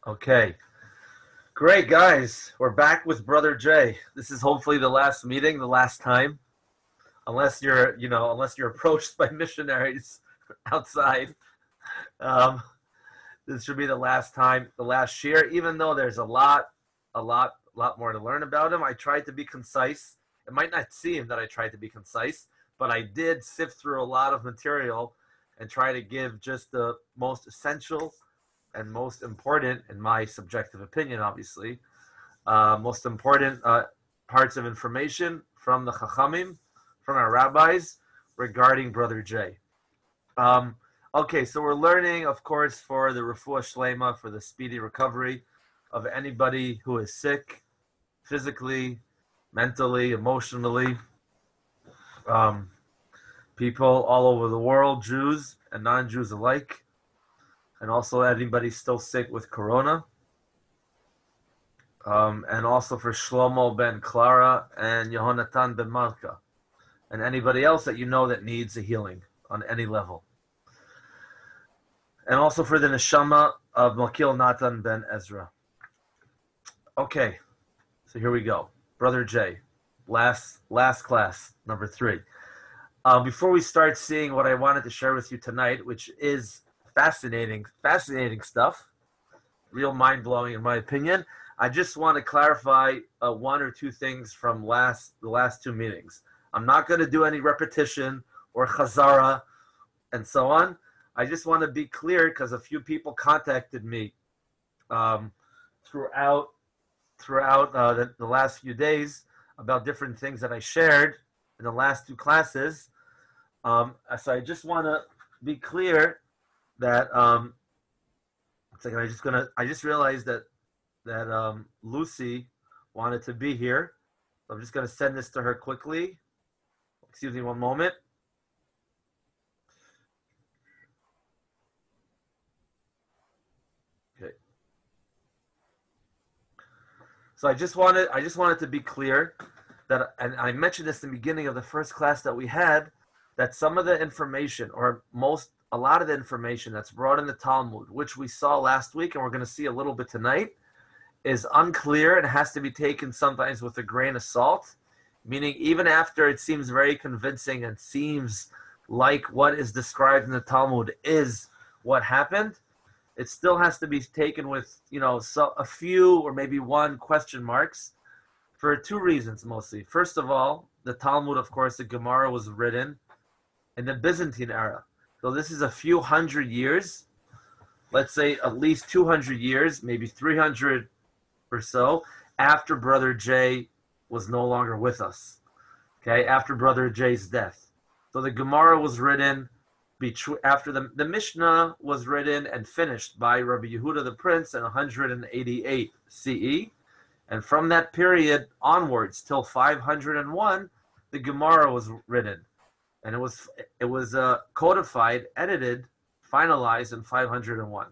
Okay, great guys. We're back with Brother Jay. This is hopefully the last meeting, the last time, unless you're approached by missionaries outside. Um, this should be the last time, the last year. Even though there's a lot more to learn about him. I tried to be concise. It might not seem that I tried to be concise, but I did sift through a lot of material and try to give just the most essential and most important, in my subjective opinion, obviously, most important parts of information from the Chachamim, from our rabbis, regarding Brother Jay. Um, okay, so we're learning, of course, for the refuah shlema, for the speedy recovery of anybody who is sick, physically, mentally, emotionally. Um, People all over the world, Jews and non-Jews alike, and also anybody still sick with corona. And also for Shlomo ben Clara and Yehonatan ben Malka, and anybody else that you know that needs a healing on any level. And also for the neshama of Makil Natan ben Ezra. Okay, so here we go. Brother Jay, last class, number 3. Before we start seeing what I wanted to share with you tonight, which is fascinating stuff, real mind-blowing in my opinion, I just want to clarify one or two things from the last 2 meetings. I'm not going to do any repetition or chazara and so on. I just want to be clear because a few people contacted me throughout the last few days about different things that I shared in the last 2 classes. So I just want to be clear that it's like I just realized that Lucy wanted to be here. So I'm just going to send this to her quickly. Excuse me one moment. Okay. So I just wanted to be clear that, and I mentioned this in the beginning of the first class that we had, that some of the information, or a lot of the information that's brought in the Talmud, which we saw last week and we're going to see a little bit tonight, is unclear and has to be taken sometimes with a grain of salt, meaning even after it seems very convincing and seems like what is described in the Talmud is what happened, it still has to be taken with, a few or maybe one question marks for 2 reasons mostly. First of all, the Talmud, of course, the Gemara was written in the Byzantine era. So this is a few hundred years, let's say at least 200 years, maybe 300 or so, after Brother Jay was no longer with us. Okay, after Brother Jay's death. So the Gemara was written after the Mishnah was written and finished by Rabbi Yehuda the Prince in 188 CE. And from that period onwards till 501, the Gemara was written. And it was codified, edited, finalized in 501.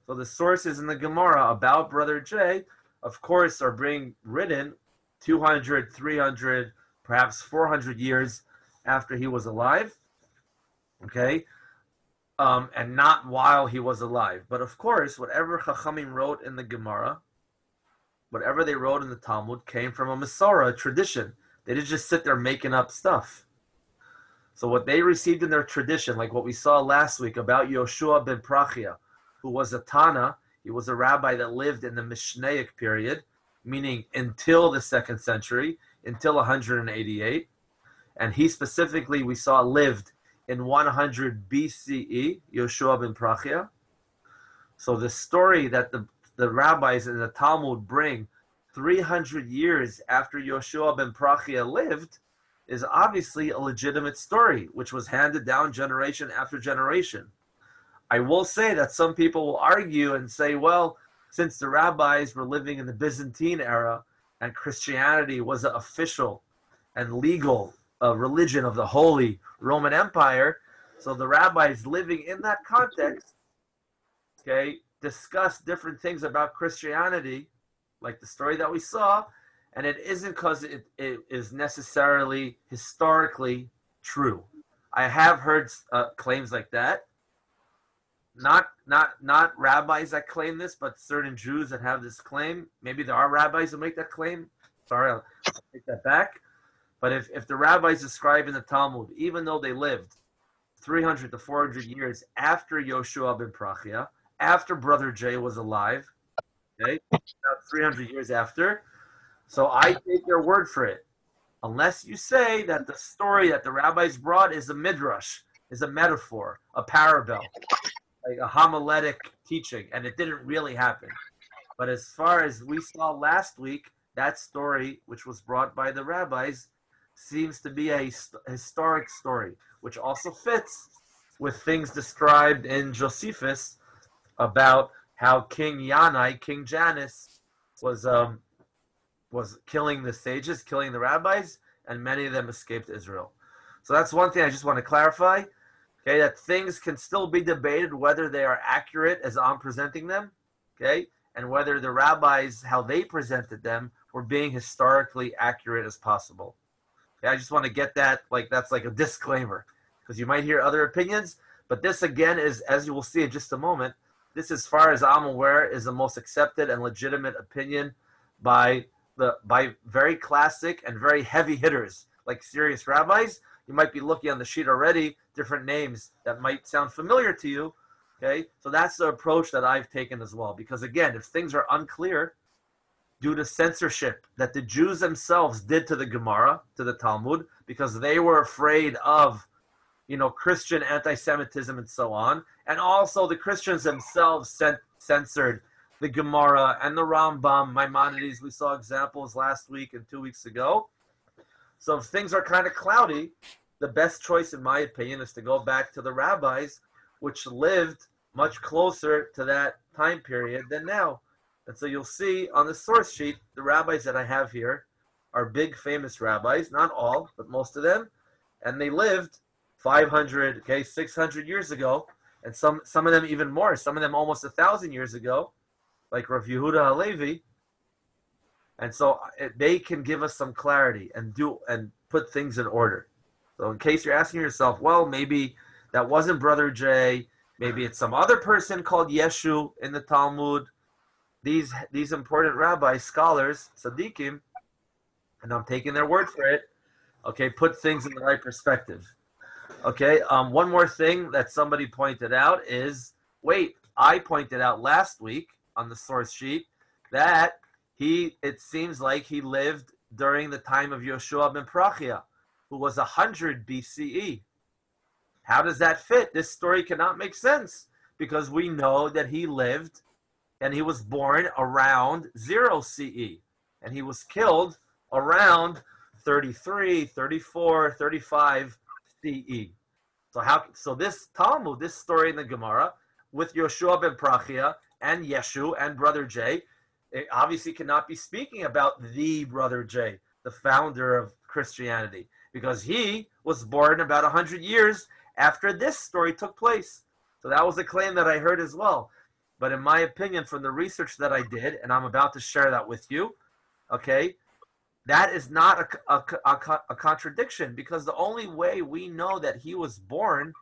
So the sources in the Gemara about Brother Jay, of course, are being written 200, 300, perhaps 400 years after he was alive, okay? And not while he was alive. But of course, whatever Chachamim wrote in the Gemara, whatever they wrote in the Talmud, came from a Masorah, a tradition. They didn't just sit there making up stuff. So what they received in their tradition, like what we saw last week about Yoshua ben Prachia, who was a Tana, he was a rabbi that lived in the Mishnaic period, meaning until the 2nd century, until 188. And he specifically, we saw, lived in 100 BCE, Yoshua ben Prachia. So the story that the rabbis in the Talmud bring 300 years after Yoshua ben Prachia lived is obviously a legitimate story, which was handed down generation after generation. I will say that some people will argue and say, well, since the rabbis were living in the Byzantine era and Christianity was an official and legal religion of the Holy Roman Empire, so the rabbis living in that context, okay, discuss different things about Christianity, like the story that we saw, and it isn't because it is necessarily historically true. I have heard claims like that, not rabbis that claim this, but certain Jews that have this claim. Maybe there are rabbis who make that claim. Sorry, I'll take that back. But if the rabbis describe in the Talmud, even though they lived 300 to 400 years after Yoshua ben Prachia, after Brother Jay was alive, okay, about 300 years after, so I take their word for it. Unless you say that the story that the rabbis brought is a midrash, is a metaphor, a parable, like a homiletic teaching, and it didn't really happen. But as far as we saw last week, that story, which was brought by the rabbis, seems to be a historic story, which also fits with things described in Josephus about how King Yanai, King Janus, was killing the sages, killing the rabbis, and many of them escaped Israel. So that's one thing I just want to clarify, okay, that things can still be debated whether they are accurate as I'm presenting them, okay, and whether the rabbis, how they presented them, were being historically accurate as possible. Okay, I just want to get that, like that's like a disclaimer, because you might hear other opinions, but this again is, as you will see in just a moment, this, as far as I'm aware, is the most accepted and legitimate opinion by very classic and very heavy hitters, like serious rabbis. You might be looking on the sheet already, different names that might sound familiar to you. Okay, so that's the approach that I've taken as well. Because again, if things are unclear due to censorship that the Jews themselves did to the Gemara, to the Talmud, because they were afraid of, Christian anti-Semitism and so on, and also the Christians themselves censored the Gemara and the Rambam, Maimonides. We saw examples last week and 2 weeks ago. So if things are kind of cloudy, the best choice, in my opinion, is to go back to the rabbis, which lived much closer to that time period than now. And so you'll see on the source sheet, the rabbis that I have here are big, famous rabbis, not all, but most of them. And they lived 500, 600 years ago, and some of them even more, some of them almost 1,000 years ago, like Rav Yehuda Halevi. And so they can give us some clarity and put things in order. So in case you're asking yourself, well, maybe that wasn't Brother Jay, maybe it's some other person called Yeshu in the Talmud, these important rabbis, scholars, tzaddikim, and I'm taking their word for it, okay, put things in the right perspective. Okay, one more thing that somebody pointed out is, I pointed out last week on the source sheet that it seems like he lived during the time of Yoshua ben Prachia, who was 100 BCE. How does that fit? This story cannot make sense, because we know that he lived and he was born around 0 CE, and he was killed around 33, 34, 35 CE. So this Talmud, this story in the Gemara, with Yoshua ben Prachia and Yeshu and Brother Jay, it obviously cannot be speaking about the Brother Jay, the founder of Christianity, because he was born about 100 years after this story took place. So that was a claim that I heard as well. But in my opinion, from the research that I did, and I'm about to share that with you, okay, that is not a contradiction, because the only way we know that he was born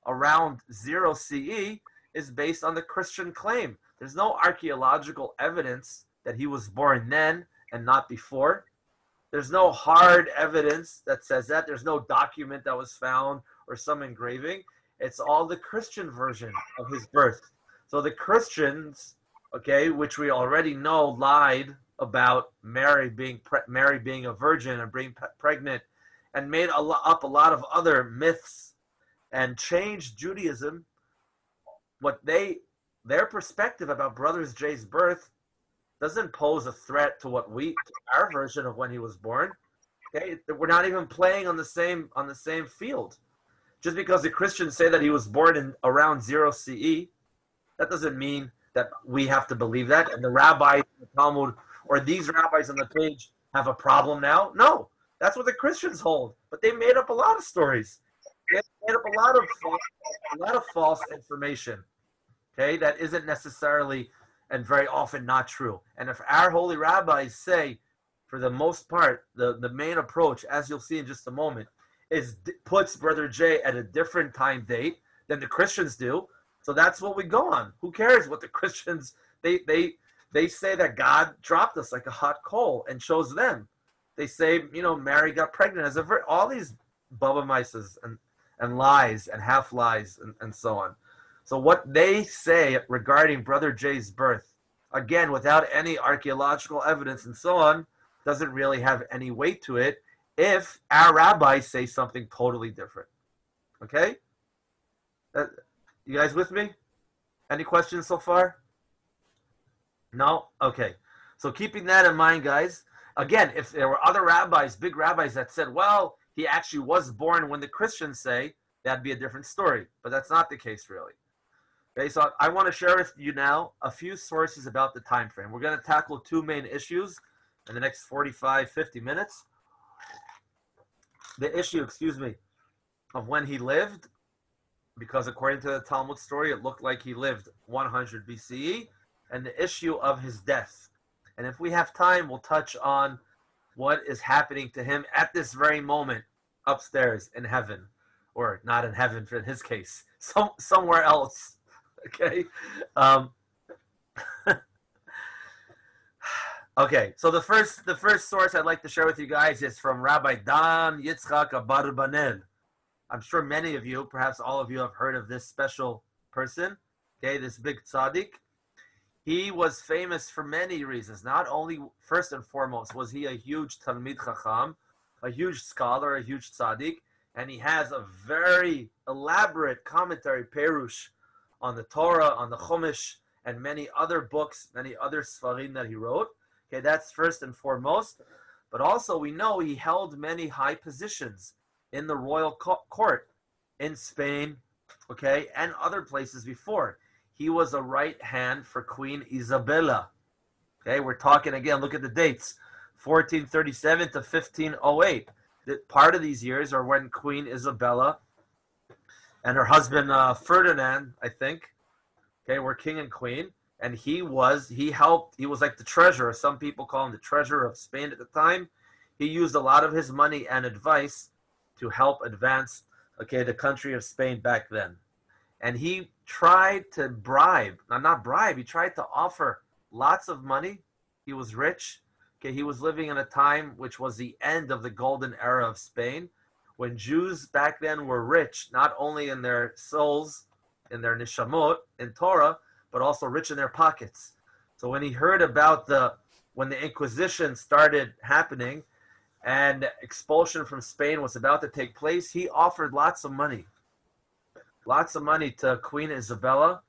around 0 CE is based on the Christian claim. There's no archaeological evidence that he was born then and not before. There's no hard evidence that says that. There's no document that was found or some engraving. It's all the Christian version of his birth. So the Christians, okay, which we already know lied about Mary being a virgin and being pregnant, and made up a lot of other myths and changed Judaism. Their perspective about Brother Jay's birth doesn't pose a threat to our version of when he was born. Okay, we're not even playing on the same field. Just because the Christians say that he was born in around 0 CE, that doesn't mean that we have to believe that. And the rabbis in the Talmud or these rabbis on the page have a problem now. No, that's what the Christians hold. But they made up a lot of stories. They made up a lot of false information. Okay, that isn't necessarily and very often not true. And if our holy rabbis say, for the most part, the main approach, as you'll see in just a moment, puts Brother Jay at a different time date than the Christians do, So that's what we go on. Who cares what the Christians, they say that God dropped us like a hot coal and chose them. They say, Mary got pregnant as a virgin. All these Baba Mises and lies and half lies and so on. So what they say regarding Brother Jay's birth, again, without any archaeological evidence and so on, doesn't really have any weight to it if our rabbis say something totally different. Okay? You guys with me? Any questions so far? No? Okay. So keeping that in mind, guys, again, if there were other rabbis, big rabbis that said, well, he actually was born when the Christians say, that'd be a different story. But that's not the case, really. Okay, so I want to share with you now a few sources about the time frame. We're going to tackle two main issues in the next 45, 50 minutes. The issue, of when he lived, because according to the Talmud story, it looked like he lived 100 BCE, and the issue of his death. And if we have time, we'll touch on what is happening to him at this very moment upstairs in heaven, or not in heaven in his case, somewhere else. Okay. Okay. So the first source I'd like to share with you guys is from Rabbi Dan Yitzchak Abarbanel. I'm sure many of you, perhaps all of you, have heard of this special person. Okay, this big tzaddik. He was famous for many reasons. Not only, first and foremost, was he a huge Talmid Chacham, a huge scholar, a huge tzaddik, and he has a very elaborate commentary, Perush, on the Torah, on the Chumash, and many other books, many other Sfarim that he wrote. Okay, that's first and foremost. But also we know he held many high positions in the royal court in Spain, okay, and other places before. He was a right hand for Queen Isabella. Okay, we're talking again, look at the dates, 1437 to 1508. Part of these years are when Queen Isabella and her husband Ferdinand, I think, okay, were king and queen, and he was like the treasurer. Some people call him the treasurer of Spain at the time. He used a lot of his money and advice to help advance, okay, the country of Spain back then. And he tried to he tried to offer lots of money. He was rich. Okay, he was living in a time which was the end of the golden era of Spain, when Jews back then were rich, not only in their souls, in their nishamot, in Torah, but also rich in their pockets. So when he heard about when the Inquisition started happening and expulsion from Spain was about to take place, he offered lots of money to Queen Isabella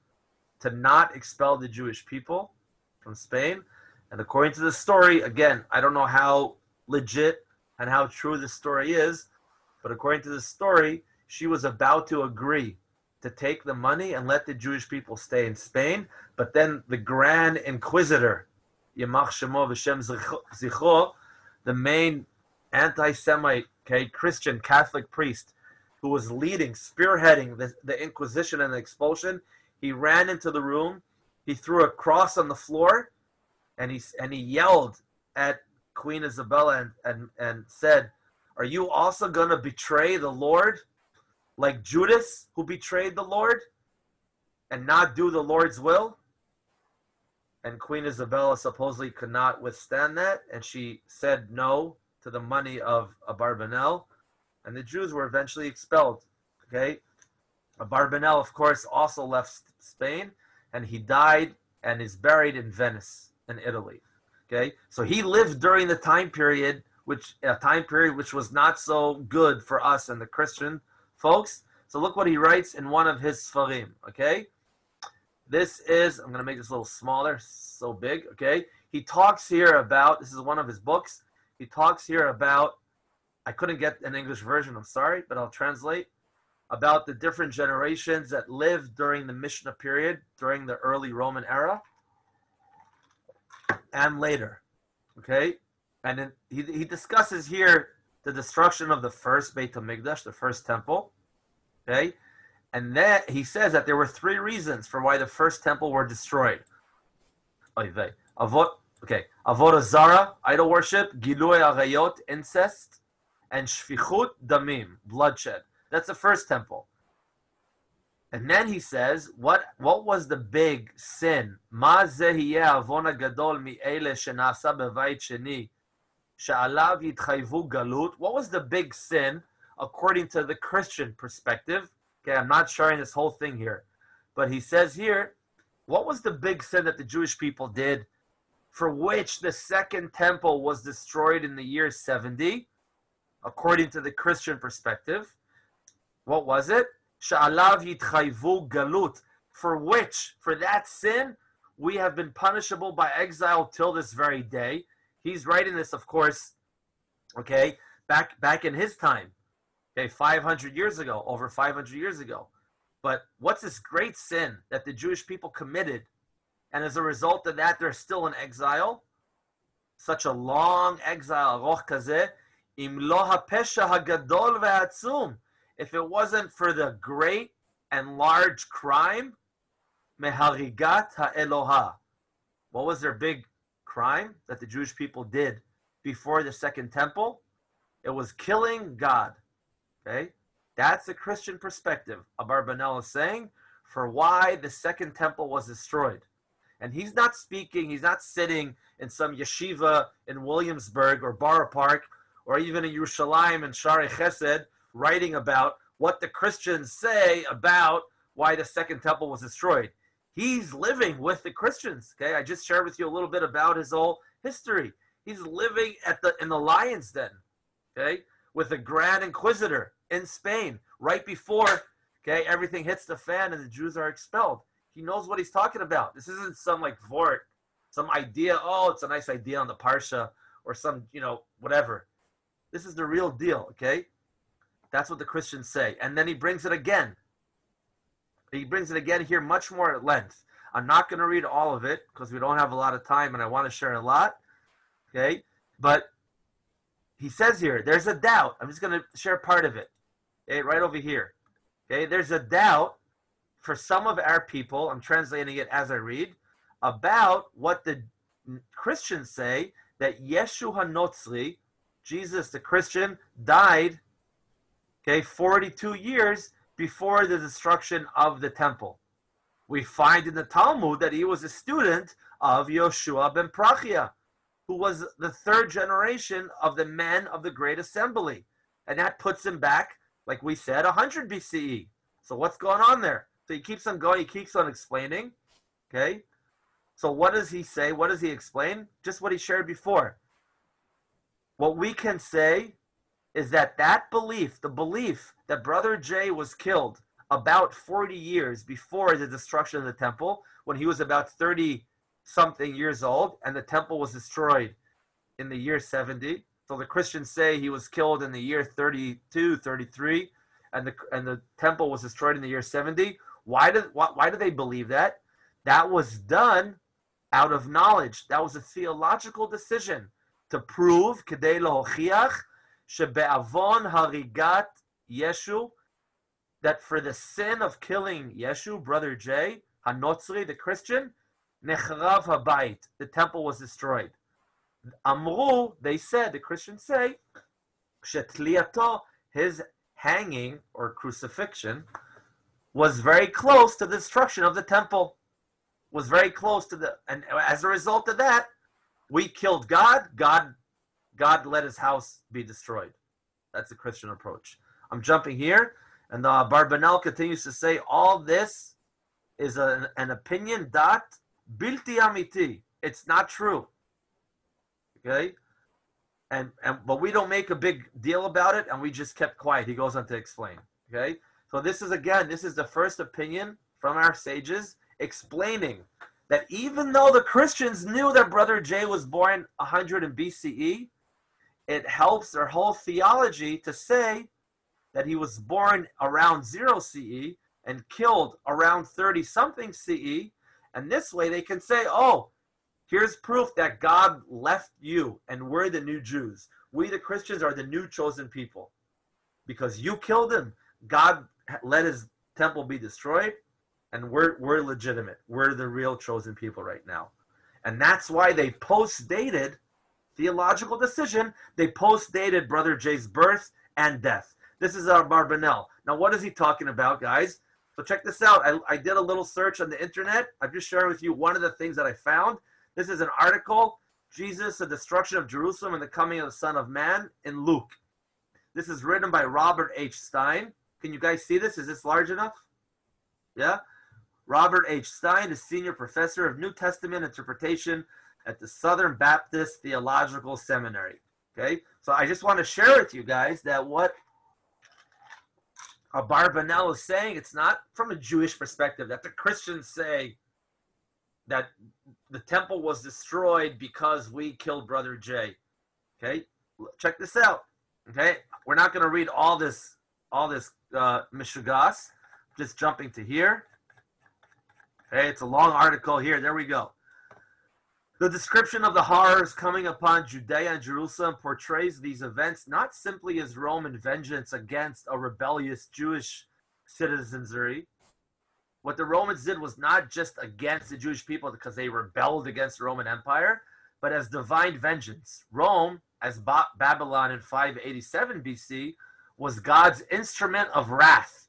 to not expel the Jewish people from Spain. And according to the story, again, I don't know how legit and how true this story is, but according to the story, she was about to agree to take the money and let the Jewish people stay in Spain. But then the Grand Inquisitor, Yamach Shemo V'Shem Zichro, the main anti-Semite, Christian Catholic priest who was spearheading the Inquisition and the expulsion, he ran into the room, he threw a cross on the floor, and he yelled at Queen Isabella and said, "Are you also going to betray the Lord like Judas, who betrayed the Lord and not do the Lord's will?" And Queen Isabella supposedly could not withstand that, and she said no to the money of Abarbanel, and the Jews were eventually expelled. Okay, Abarbanel, of course, also left Spain, and he died and is buried in Venice, in Italy. Okay, so he lived during the time period which was not so good for us and the Christian folks. So look what he writes in one of his Sfarim. Okay, this is, I'm going to make this a little smaller, so big. Okay, he talks here about, this is one of his books. He talks here about, I couldn't get an English version, I'm sorry, but I'll translate, about the different generations that lived during the Mishnah period, during the early Roman era, and later. Okay, and then he discusses here the destruction of the first Beit HaMikdash, the first temple. Okay, and then he says that there were three reasons for why the first temple were destroyed. Avodah Zara, idol worship, Gilui Arayot, incest, and Shfichut Damim, bloodshed. That's the first temple. And then he says, what was the big sin? Ma zehiyeh avon hagadol mi'ele shenasa bevayit sheni she'alav yitchayvu galut. What was the big sin according to the Christian perspective? Okay, I'm not sharing this whole thing here. But he says here, what was the big sin that the Jewish people did for which the second temple was destroyed in the year 70, according to the Christian perspective? What was it? Sha'alav yitchayvu galut, for that sin, we have been punishable by exile till this very day. He's writing this, of course, okay, back in his time, okay, 500 years ago, over 500 years ago. But what's this great sin that the Jewish people committed? And as a result of that, they're still in exile. Such a long exile, roch kazeh, im lo hapesha hagadol ve'atzum. If it wasn't for the great and large crime, meharigat ha'eloha. What was their big crime that the Jewish people did before the second temple? It was killing God. Okay? That's the Christian perspective. Abarbanel is saying for why the second temple was destroyed. And he's not speaking, he's not sitting in some yeshiva in Williamsburg or Borough Park or even in Yerushalayim and Shari Chesed writing about what the Christians say about why the second temple was destroyed. He's living with the Christians. Okay, I just shared with you a little bit about his whole history. He's living in the lion's den, okay, with the Grand Inquisitor in Spain right before, okay, everything hits the fan and the Jews are expelled. He knows what he's talking about. This isn't some like vort, some idea. Oh, it's a nice idea on the parsha or some, whatever. This is the real deal. Okay, that's what the Christians say. And then he brings it again. He brings it again here, much more at length. I'm not going to read all of it because we don't have a lot of time, and I want to share a lot. Okay, but he says here, there's a doubt. I'm just going to share part of it. Okay, right over here. Okay, there's a doubt for some of our people, I'm translating it as I read, about what the Christians say, that Yeshu HaNotzri, Jesus the Christian, died, okay, 42 years before the destruction of the temple. We find in the Talmud that he was a student of Yoshua ben Prachia, who was the third generation of the men of the Great Assembly. And that puts him back, like we said, 100 BCE. So what's going on there? So he keeps on going, he keeps on explaining. Okay? So what does he say? What does he explain? Just what he shared before. What we can say is that belief, the belief that Brother Jay was killed about 40 years before the destruction of the temple, when he was about 30-something years old, and the temple was destroyed in the year 70. So the Christians say he was killed in the year 32, 33, and the temple was destroyed in the year 70. Why do they believe that? That was done out of knowledge. That was a theological decision to prove kedei lahochiach shebe'avon harigat Yeshu, that for the sin of killing Yeshu, Brother Jay, Hanotzri, the Christian, nechrav habayit, the temple was destroyed. Amru, they said, the Christians say, shetliato, his hanging or crucifixion, was very close to the destruction of the temple. Was very close to and as a result of that, we killed God. God let his house be destroyed. That's the Christian approach. I'm jumping here, and Barbanel continues to say all this is an opinion dat bilti amiti. It's not true. Okay, but we don't make a big deal about it, and we just kept quiet. He goes on to explain. Okay. So this is the first opinion from our sages explaining that even though the Christians knew that Brother Jay was born 100 in BCE, it helps their whole theology to say that he was born around 0 CE and killed around 30-something CE, and this way they can say, oh, here's proof that God left you and we're the new Jews. We, the Christians, are the new chosen people. Because you killed him, God let his temple be destroyed, and we're legitimate. We're the real chosen people right now. And that's why they post-dated theological decision. They post-dated Brother Jay's birth and death. This is our Barbanel. Now, what is he talking about, guys? So check this out. I did a little search on the internet. I'm just sharing with you one of the things that I found. This is an article, Jesus, the Destruction of Jerusalem and the Coming of the Son of Man in Luke. This is written by Robert H. Stein. Can you guys see this? Is this large enough? Yeah? Robert H. Stein is Senior Professor of New Testament Interpretation at the Southern Baptist Theological Seminary. Okay? So I just want to share with you guys that what Abarbanel is saying, it's not from a Jewish perspective, that the Christians say that the temple was destroyed because we killed Brother Jay. Okay? Check this out. Okay? We're not going to read all this Mishugas. Just jumping to here. Okay, it's a long article here. There we go. The description of the horrors coming upon Judea and Jerusalem portrays these events not simply as Roman vengeance against a rebellious Jewish citizenry. What the Romans did was not just against the Jewish people because they rebelled against the Roman Empire, but as divine vengeance. Rome, as Babylon in 587 BC, was God's instrument of wrath.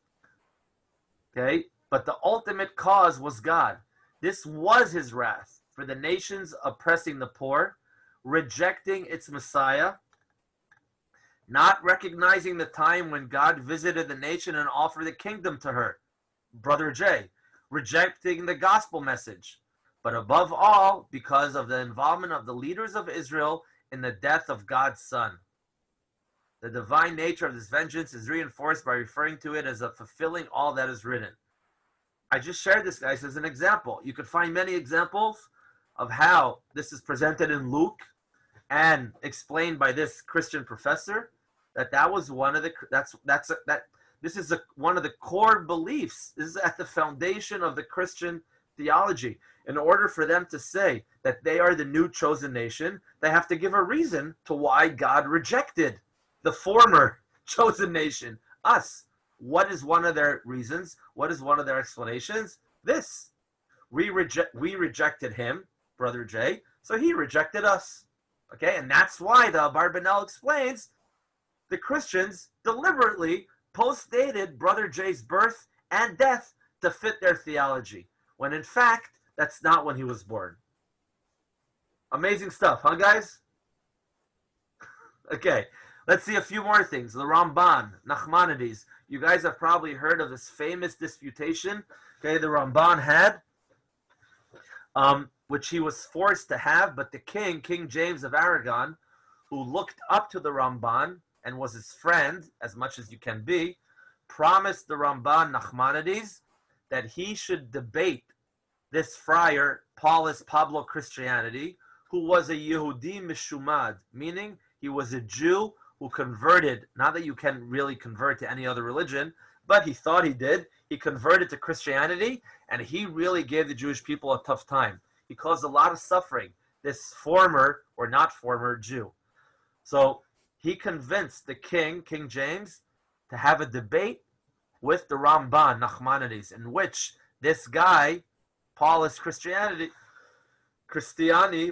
Okay? But the ultimate cause was God. This was his wrath for the nations oppressing the poor, rejecting its Messiah, not recognizing the time when God visited the nation and offered the kingdom to her, Brother Jay, rejecting the gospel message, but above all, because of the involvement of the leaders of Israel in the death of God's Son. The divine nature of this vengeance is reinforced by referring to it as a fulfilling all that is written. I just shared this, guys, as an example. You could find many examples of how this is presented in Luke and explained by this Christian professor. That was one of the one of the core beliefs. This is at the foundation of the Christian theology. In order for them to say that they are the new chosen nation, they have to give a reason to why God rejected the former chosen nation, us. What is one of their reasons? What is one of their explanations? This. We rejected him, Brother Jay, so he rejected us. Okay, and that's why the Abarbanel explains the Christians deliberately post-dated Brother Jay's birth and death to fit their theology, when in fact, that's not when he was born. Amazing stuff, huh, guys? Okay, let's see a few more things. The Ramban, Nachmanides. You guys have probably heard of this famous disputation, okay, the Ramban had, which he was forced to have, but the king, King James of Aragon, who looked up to the Ramban and was his friend, as much as you can be, promised the Ramban Nachmanides that he should debate this friar, Paulus Pablo Christianity, who was a Yehudi Mishumad, meaning he was a Jew who converted, not that you can really convert to any other religion, but he thought he did. He converted to Christianity, and he really gave the Jewish people a tough time. He caused a lot of suffering, this former or not former Jew. So he convinced the king, King James, to have a debate with the Ramban, Nachmanides, in which this guy, Paulus Christiani,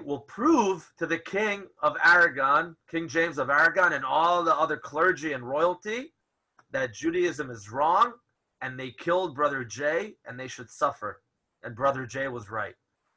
will prove to the king of Aragon, King James of Aragon, and all the other clergy and royalty that Judaism is wrong, and they killed Brother Jay, and they should suffer. And Brother Jay was right.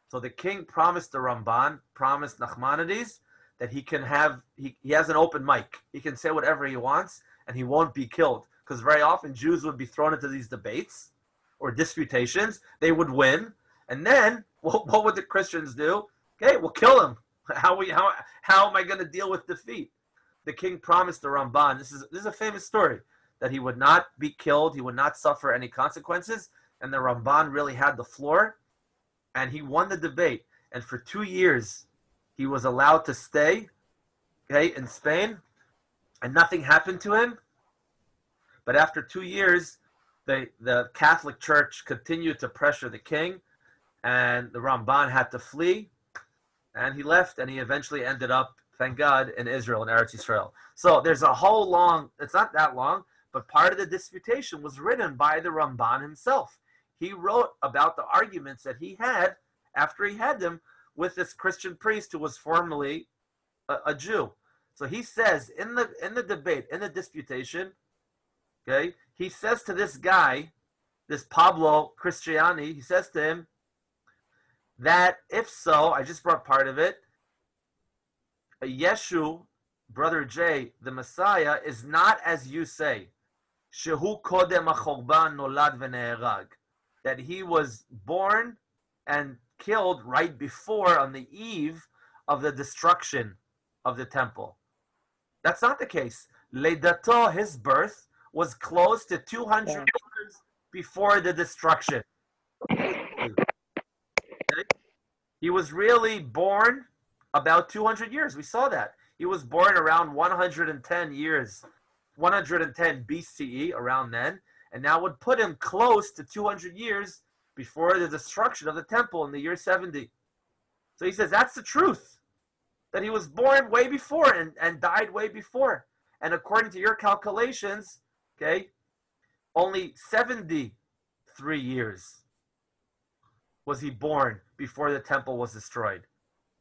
So the king promised the Ramban, promised Nachmanides, that he can have, he has an open mic. He can say whatever he wants, and he won't be killed. Because very often Jews would be thrown into these debates or disputations. They would win. And then, what would the Christians do? Okay, we'll kill him. How am I going to deal with defeat? The king promised the Ramban, this is a famous story, that he would not be killed, he would not suffer any consequences, and the Ramban really had the floor, and he won the debate. And for 2 years, he was allowed to stay, okay, in Spain, and nothing happened to him. But after 2 years, the Catholic Church continued to pressure the king, and the Ramban had to flee, and he left, and he eventually ended up, thank God, in Israel, in Eretz Yisrael. So there's a whole long, it's not that long, but part of the disputation was written by the Ramban himself. He wrote about the arguments that he had after he had them with this Christian priest who was formerly a Jew. So he says in the debate, in the disputation, okay, he says to this guy, this Pablo Cristiani, he says to him that if so, I just brought part of it, Yeshu, brother Jay, the Messiah, is not as you say. Shehu kodem hachorban nolad v'ne'erag. That he was born and killed right before, on the eve of the destruction of the temple. That's not the case. Leidato, his birth, was close to 200 years before the destruction. Okay? He was really born about 200 years. We saw that. He was born around 110 years, 110 BCE, around then, and that would put him close to 200 years before the destruction of the temple in the year 70. So he says that's the truth, that he was born way before and died way before. And according to your calculations, okay, only 73 years was he born before the temple was destroyed.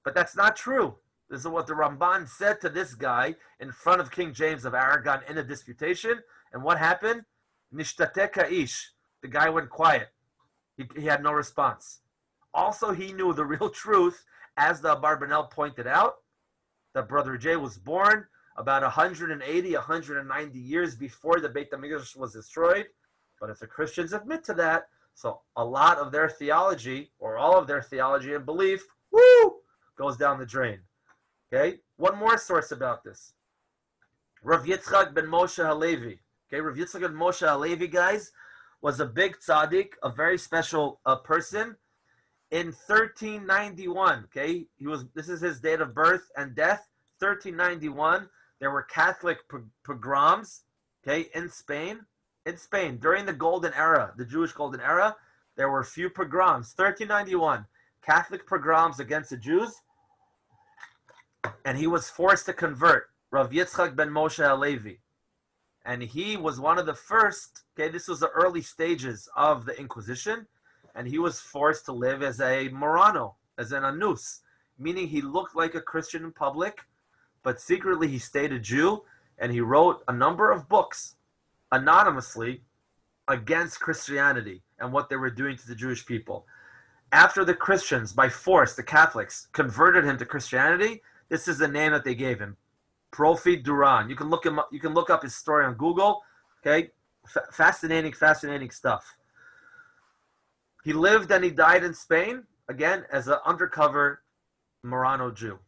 But that's not true. This is what the Ramban said to this guy in front of King James of Aragon in a disputation. And what happened? Nishtate ka'ish. The guy went quiet. He had no response. Also, he knew the real truth, as the Abarbanel pointed out, that Brother Jay was born about 180, 190 years before the Beit HaMikdash was destroyed. But if the Christians admit to that, so a lot of their theology, or all of their theology and belief, goes down the drain. Okay? One more source about this. Rav Yitzchak ben Moshe Halevi. Okay, Rav Yitzchak ben Moshe Halevi, guys, was a big tzaddik, a very special person. In 1391, okay, this is his date of birth and death, 1391, there were Catholic pogroms, okay, in Spain. In Spain, during the Golden Era, the Jewish Golden Era, there were a few pogroms. 1391, Catholic pogroms against the Jews, and he was forced to convert, Rav Yitzchak ben Moshe Halevi. And he was one of the first, okay, this was the early stages of the Inquisition, and he was forced to live as a Marano, as an Anus, meaning he looked like a Christian in public, but secretly he stayed a Jew, and he wrote a number of books anonymously against Christianity and what they were doing to the Jewish people. After the Christians, by force, the Catholics, converted him to Christianity, this is the name that they gave him, Profi Duran. You can look him up, you can look up his story on Google. Okay, fascinating stuff. He lived and he died in Spain, again, as an undercover Marano Jew.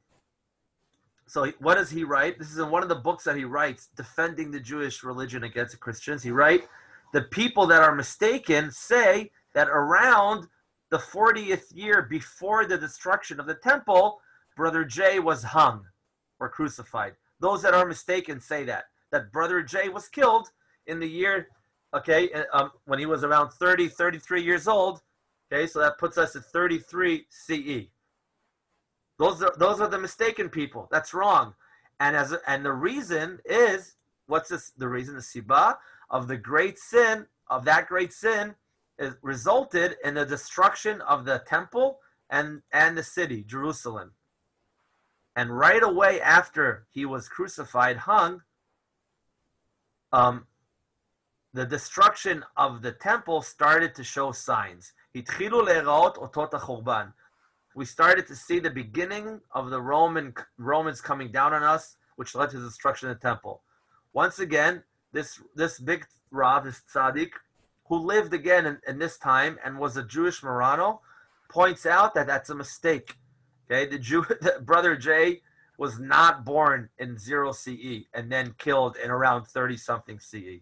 So what does he write? This is in one of the books that he writes, defending the Jewish religion against the Christians. He writes, the people that are mistaken say that around the 40th year before the destruction of the temple, Brother Jay was hung or crucified. Those that are mistaken say that Brother Jay was killed in the year, okay, when he was around 30, 33 years old. Okay, so that puts us at 33 CE. Those are the mistaken people. That's wrong. And the reason is, what's this? The reason, the Sibah of the great sin, of that great sin, is resulted in the destruction of the temple and the city, Jerusalem. And right away after he was crucified, hung, the destruction of the temple started to show signs. We started to see the beginning of the Romans coming down on us, which led to the destruction of the temple. Once again, this big Rav, this tzaddik, who lived again in this time and was a Jewish Marano, points out that that's a mistake. Okay, Brother Jay was not born in 0 CE and then killed in around 30-something CE.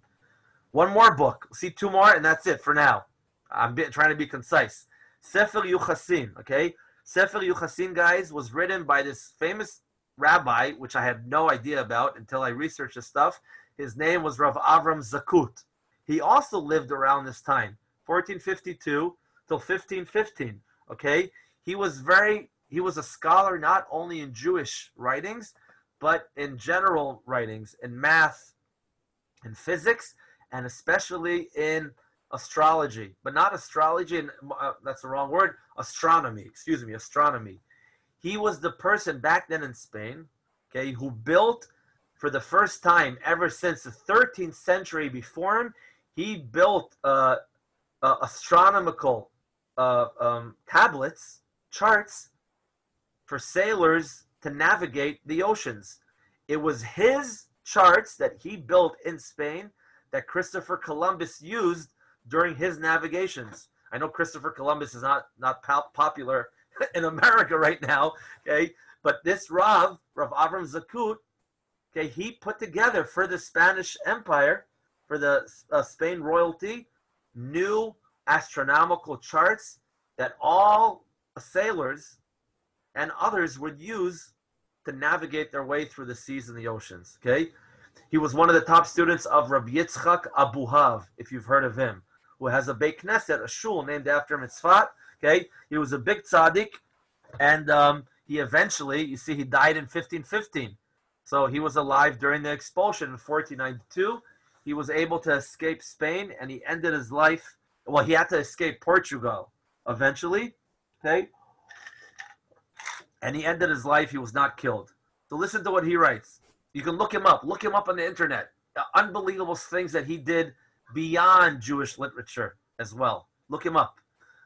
One more book. See two more, and that's it for now. I'm trying to be concise. Sefer Yuchasin, okay? Sefer Yuchasin, guys, was written by this famous rabbi, which I had no idea about until I researched this stuff. His name was Rav Avram Zakut. He also lived around this time, 1452 till 1515, okay? He was a scholar not only in Jewish writings, but in general writings, in math, in physics, and especially in astrology. But not astrology, and that's the wrong word, astronomy. He was the person back then in Spain, okay, who built, for the first time ever since the 13th century before him, he built astronomical tablets, charts for sailors to navigate the oceans. It was his charts that he built in Spain that Christopher Columbus used during his navigations. I know Christopher Columbus is not popular in America right now, okay? But this Rav Avram Zakut, okay, he put together for the Spanish Empire, for the Spain royalty, new astronomical charts that all sailors and others would use to navigate their way through the seas and the oceans, okay? He was one of the top students of Rabbi Yitzchak Abuhav, if you've heard of him, who has a Beit Knesset, a shul named after him in Tzfat, okay? He was a big tzaddik, and he eventually, you see, he died in 1515. So he was alive during the expulsion in 1492. He was able to escape Spain, and he ended his life, well, he had to escape Portugal eventually, okay? And he ended his life, he was not killed. So listen to what he writes. You can look him up on the internet. Unbelievable things that he did beyond Jewish literature as well. Look him up.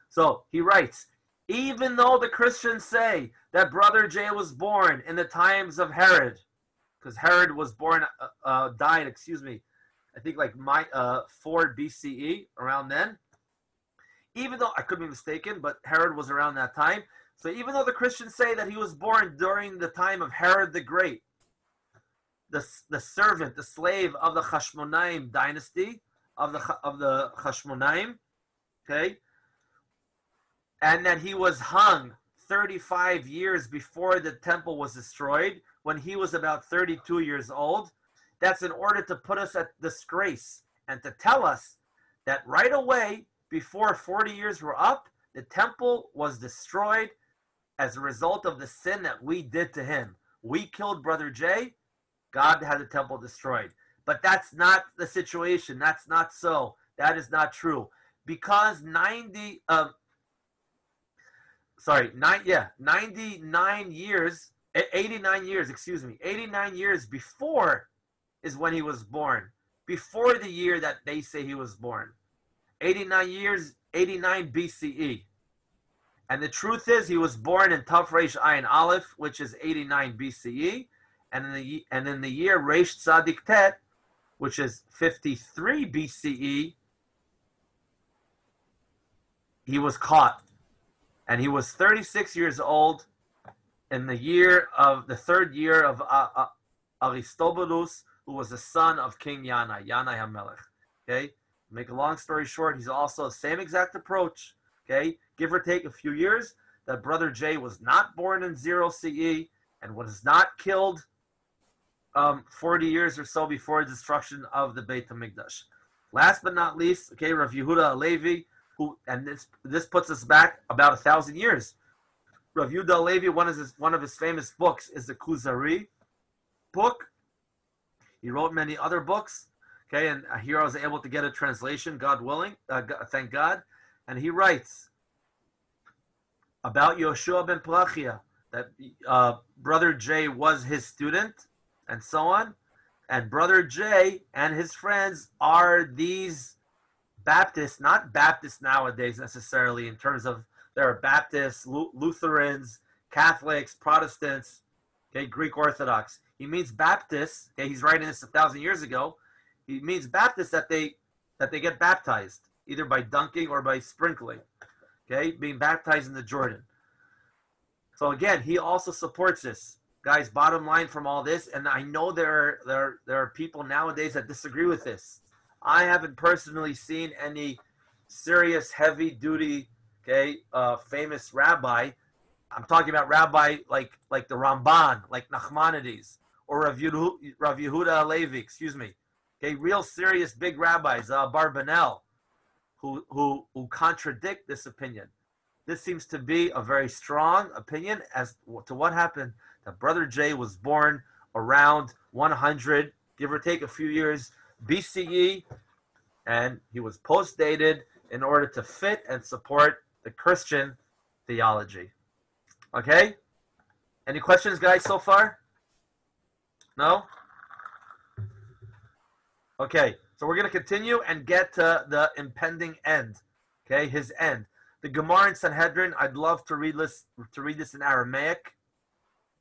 So he writes, even though the Christians say that Brother J was born in the times of Herod, because Herod was born, died, I think like 4 BCE, around then. Even though, I could be mistaken, but Herod was around that time. So even though the Christians say that he was born during the time of Herod the Great, the servant, the slave of the Hashmonaim dynasty, of the Hashmonaim, okay, and that he was hung 35 years before the temple was destroyed, when he was about 32 years old, that's in order to put us at disgrace and to tell us that right away, before 40 years were up, the temple was destroyed as a result of the sin that we did to him. We killed Brother J. God had the temple destroyed. But that's not the situation. That's not so. That is not true. Because 99 years, 89 years before is when he was born. Before the year that they say he was born. 89 years, 89 BCE. And the truth is, he was born in Tav Reish Ayin Aleph, which is 89 BCE, and in the year Reish Tzadik Tet, which is 53 BCE, he was caught, and he was 36 years old in the third year of Aristobulus, who was the son of King Yanai HaMelech. Okay, make a long story short, he's also the same exact approach. Okay, give or take a few years, that Brother J was not born in 0 CE and was not killed 40 years or so before the destruction of the Beit HaMikdash. Last but not least, okay, Rav Yehuda Halevi, and this puts us back about 1,000 years. Rav Yehuda Halevi, one of his famous books is the Kuzari book. He wrote many other books, okay, and here I was able to get a translation, God willing, thank God. And he writes about Yoshua ben Plachia, that Brother J was his student, and so on. And Brother J and his friends are these Baptists, not Baptists nowadays necessarily in terms of there are Baptists, Lutherans, Catholics, Protestants, okay, Greek Orthodox. He means Baptists, okay, he's writing this 1,000 years ago. He means Baptists that they get baptized, either by dunking or by sprinkling, okay, being baptized in the Jordan. So again, he also supports this. Guys, bottom line from all this, and I know there are people nowadays that disagree with this. I haven't personally seen any serious, heavy-duty, okay, famous rabbi. I'm talking about rabbi like the Ramban, like Nachmanides, or Rav Yehuda Halevi, okay, real serious big rabbis, Barbanel, who contradict this opinion. This seems to be a very strong opinion as to what happened. That Brother J was born around 100, give or take a few years, BCE, and he was post-dated in order to fit and support the Christian theology. Okay? Any questions, guys, so far? No? Okay, so we're going to continue and get to the impending end Okay, his end. The Gemara in Sanhedrin, I'd love to read this in Aramaic,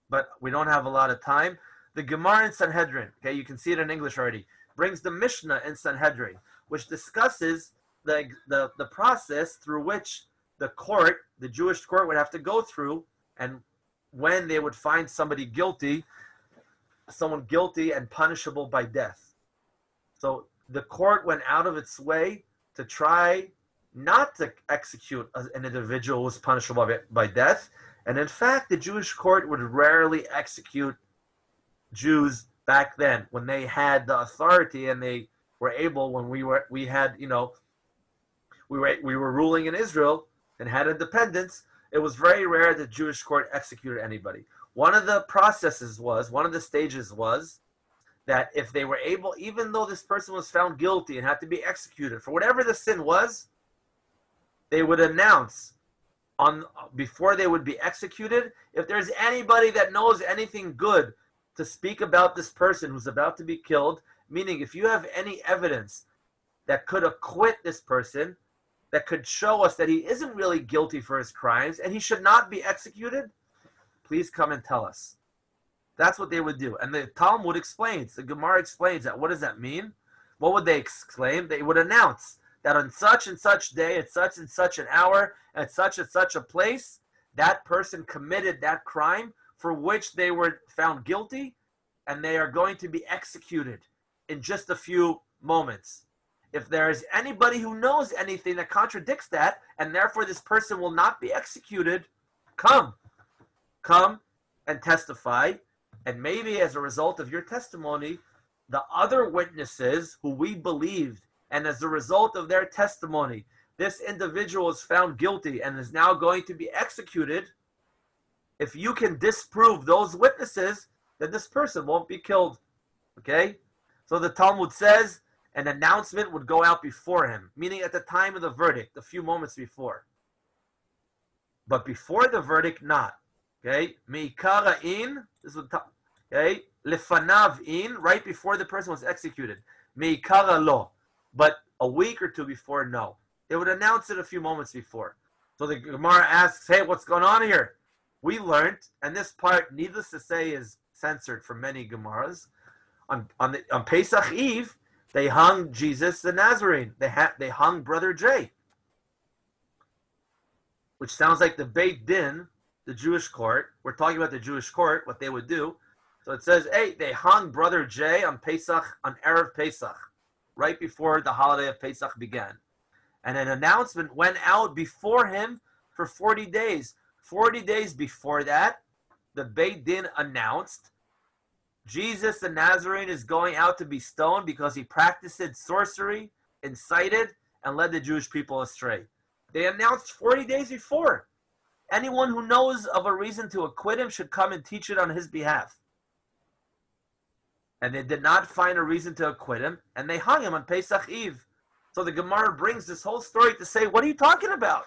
but we don't have a lot of time. The Gemara in Sanhedrin, okay, you can see it in English already, brings the Mishnah in Sanhedrin, which discusses the process through which the court, the Jewish court, would have to go through, and when they would find someone guilty and punishable by death. So the court went out of its way to try not to execute an individual who was punishable by death. And in fact, the Jewish court would rarely execute Jews back then when they had the authority and they were able, when we were ruling in Israel and had independence. It was very rare that the Jewish court executed anybody. One of the stages was that if they were able, even though this person was found guilty and had to be executed for whatever the sin was, they would announce before they would be executed, if there's anybody that knows anything good to speak about this person who's about to be killed, meaning if you have any evidence that could acquit this person, that could show us that he isn't really guilty for his crimes and he should not be executed, please come and tell us. That's what they would do. And the Talmud explains, the Gemara explains that. What does that mean? What would they exclaim? They would announce that on such and such day, at such and such an hour, at such and such a place, that person committed that crime for which they were found guilty, and they are going to be executed in just a few moments. If there is anybody who knows anything that contradicts that, and therefore this person will not be executed, come and testify. And maybe as a result of your testimony, the other witnesses who we believed, and as a result of their testimony, this individual is found guilty and is now going to be executed. If you can disprove those witnesses, then this person won't be killed. Okay? So the Talmud says an announcement would go out before him, meaning at the time of the verdict, a few moments before. But before the verdict, not. Okay? Meikara in, this is what, okay? Lefanav in, right before the person was executed. Meikara lo. But a week or two before, no. They would announce it a few moments before. So the Gemara asks, hey, what's going on here? We learned, and this part, needless to say, is censored from many Gemaras. On Pesach Eve, they hung Jesus the Nazarene. They hung Brother J. Which sounds like the Beit Din, the Jewish court. We're talking about the Jewish court, what they would do. So it says, hey, they hung Brother J on Pesach, on Erev Pesach, right before the holiday of Pesach began. And an announcement went out before him for 40 days. 40 days before that, the Beit Din announced Jesus the Nazarene is going out to be stoned because he practiced sorcery, incited, and led the Jewish people astray. They announced 40 days before. Anyone who knows of a reason to acquit him should come and teach it on his behalf. And they did not find a reason to acquit him, and they hung him on Pesach Eve. So the Gemara brings this whole story to say, what are you talking about?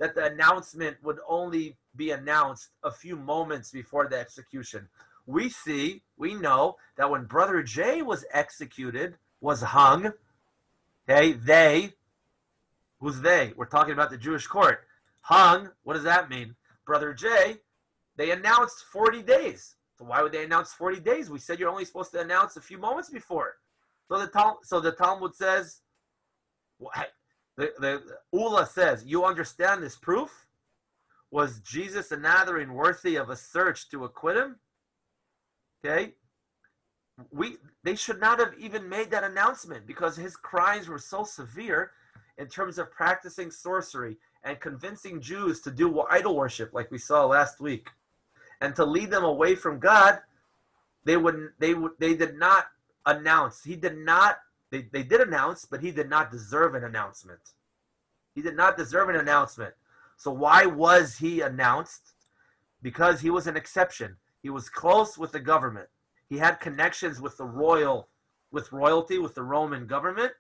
That the announcement would only be announced a few moments before the execution. We know that when Brother J was executed, was hung, okay, who's they? We're talking about the Jewish court. Hung, what does that mean? Brother J, they announced 40 days. So why would they announce 40 days? We said you're only supposed to announce a few moments before. So the Talmud says, the Ula says, you understand this proof? Was Jesus the Nazarene worthy of a search to acquit him? Okay, they should not have even made that announcement because his crimes were so severe in terms of practicing sorcery and convincing Jews to do idol worship, like we saw last week, and to lead them away from God. They did not announce. They did announce, but he did not deserve an announcement. He did not deserve an announcement. So why was he announced? Because he was an exception. He was close with the government. He had connections with royalty, with the Roman government,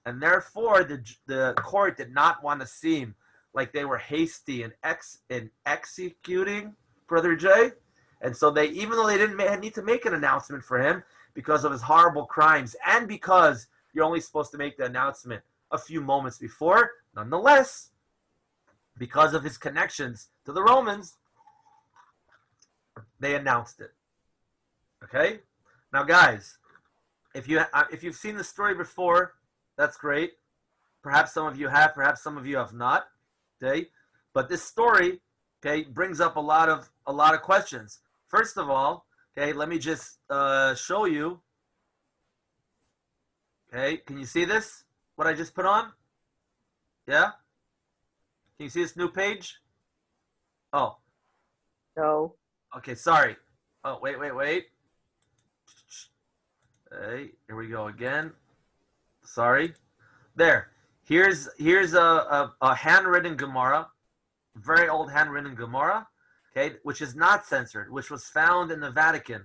and therefore the court did not want to seem like they were hasty in executing Brother J. And so even though they didn't need to make an announcement for him because of his horrible crimes, and because you're only supposed to make the announcement a few moments before, Nonetheless, because of his connections to the Romans, they announced it. Okay? Now, guys, if you've seen the story before, that's great. Perhaps some of you have, perhaps some of you have not. Okay? But this story, okay, brings up a lot of questions. First of all, okay, let me just show you. Okay, can you see this? What I just put on? Yeah? Can you see this new page? Oh. No. Okay, sorry. Oh, wait. Hey, here we go again. Sorry. There. Here's a handwritten Gemara, very old handwritten Gemara, okay, which is not censored, which was found in the Vatican.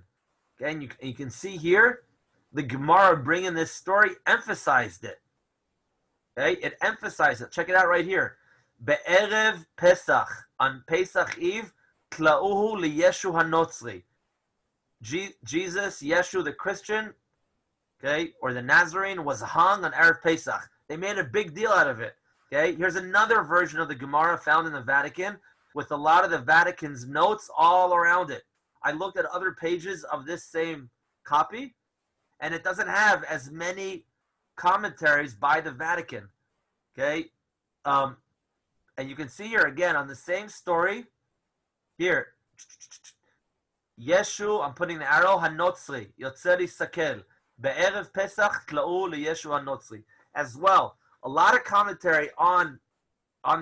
Okay, and you can see here, the Gemara bringing this story emphasized it. Okay, it emphasized it. Check it out right here. Be'erev Pesach, on Pesach Eve, tla'uhu liyeshu hanotzri. Jesus, Yeshu the Christian, okay, or the Nazarene, was hung on Erev Pesach. They made a big deal out of it. Okay, here's another version of the Gemara found in the Vatican with a lot of the Vatican's notes all around it. I looked at other pages of this same copy, and it doesn't have as many commentaries by the Vatican. Okay, and you can see here again on the same story. Here, Yeshu, I'm putting the arrow, Hanotzri, Yotzeri Sakel, Be'erev Pesach, Tla'u Yeshu Hanotzri. As well, a lot of commentary on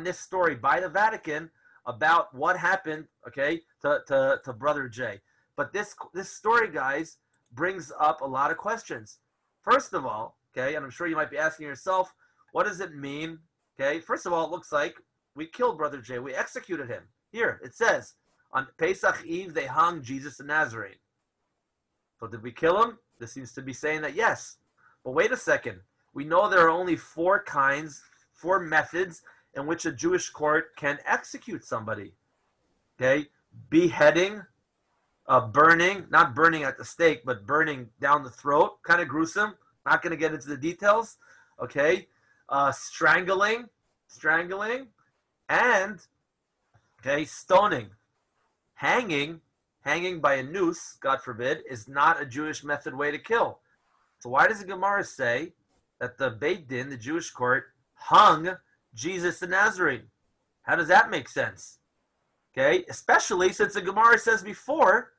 this story by the Vatican about what happened, okay, to Brother Jay. But this story, guys, brings up a lot of questions. First of all, okay, and I'm sure you might be asking yourself, what does it mean? Okay, first of all, it looks like we killed Brother Jay. We executed him. Here, it says, on Pesach Eve, they hung Jesus the Nazarene. So did we kill him? This seems to be saying that yes. But wait a second. We know there are only four methods in which a Jewish court can execute somebody. Okay? Beheading, burning, not burning at the stake, but burning down the throat, kind of gruesome. Not going to get into the details. Okay? Strangling, and, okay, stoning. Hanging by a noose, God forbid, is not a Jewish method way to kill. So why does the Gemara say that the Beit Din, the Jewish court, hung Jesus the Nazarene? How does that make sense? Okay, especially since the Gemara says before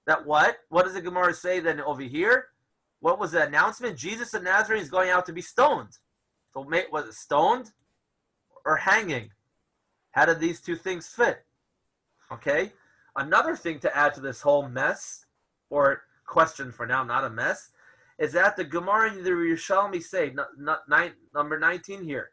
that what does the Gemara say then over here? What was the announcement? Jesus the Nazarene is going out to be stoned. So was it stoned or hanging? How did these two things fit? Okay, another thing to add to this whole mess, or question for now, not a mess, is that the Gemara in the Yerushalmi say, number 19 here,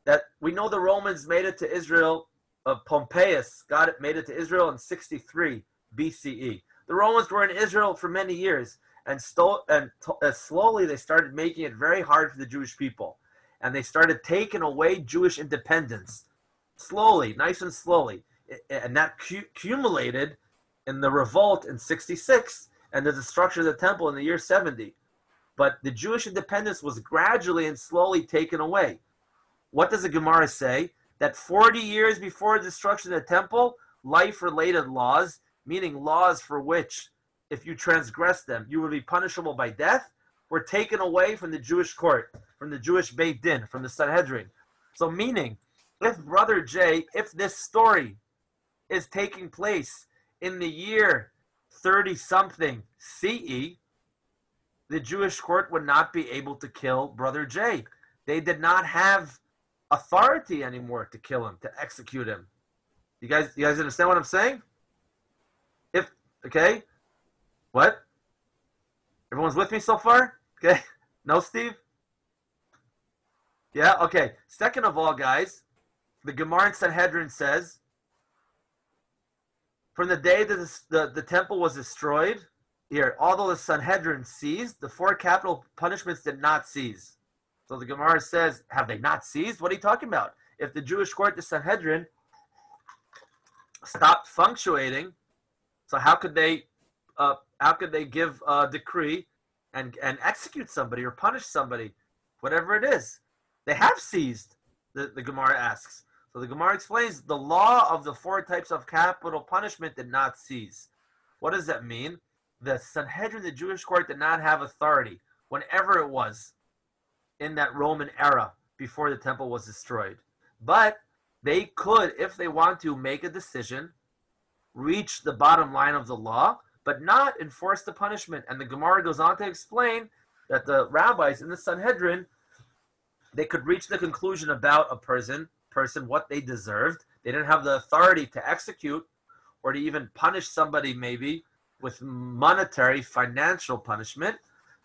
that we know the Romans made it to Israel, Pompeius made it to Israel in 63 BCE. The Romans were in Israel for many years, and slowly they started making it very hard for the Jewish people. And they started taking away Jewish independence. Slowly, nice and slowly. And that accumulated in the revolt in 66 and the destruction of the temple in the year 70. But the Jewish independence was gradually and slowly taken away. What does the Gemara say? That 40 years before the destruction of the temple, life-related laws, meaning laws for which, if you transgress them, you would be punishable by death, were taken away from the Jewish court, from the Jewish Beit Din, from the Sanhedrin. So meaning, if Brother Jay, if this story is taking place in the year 30-something CE, the Jewish court would not be able to kill Brother Jay. They did not have authority anymore to kill him, to execute him. You guys understand what I'm saying? Okay? What? Everyone's with me so far? Okay? No, Steve? Yeah? Okay. Second of all, guys, the Gemara in Sanhedrin says, from the day that the temple was destroyed, here, although the Sanhedrin seized, the four capital punishments did not seize. So the Gemara says, have they not seized? What are you talking about? If the Jewish court, the Sanhedrin, stopped functionating, so how could they give a decree and execute somebody or punish somebody, whatever it is? They have seized. the Gemara asks. So the Gemara explains the law of the 4 types of capital punishment did not cease. What does that mean? The Sanhedrin, the Jewish court, did not have authority whenever it was in that Roman era before the temple was destroyed. But they could, if they want to, make a decision, reach the bottom line of the law, but not enforce the punishment. And the Gemara goes on to explain that the rabbis in the Sanhedrin, they could reach the conclusion about a person what they deserved. They didn't have the authority to execute or to even punish somebody maybe with monetary, financial punishment,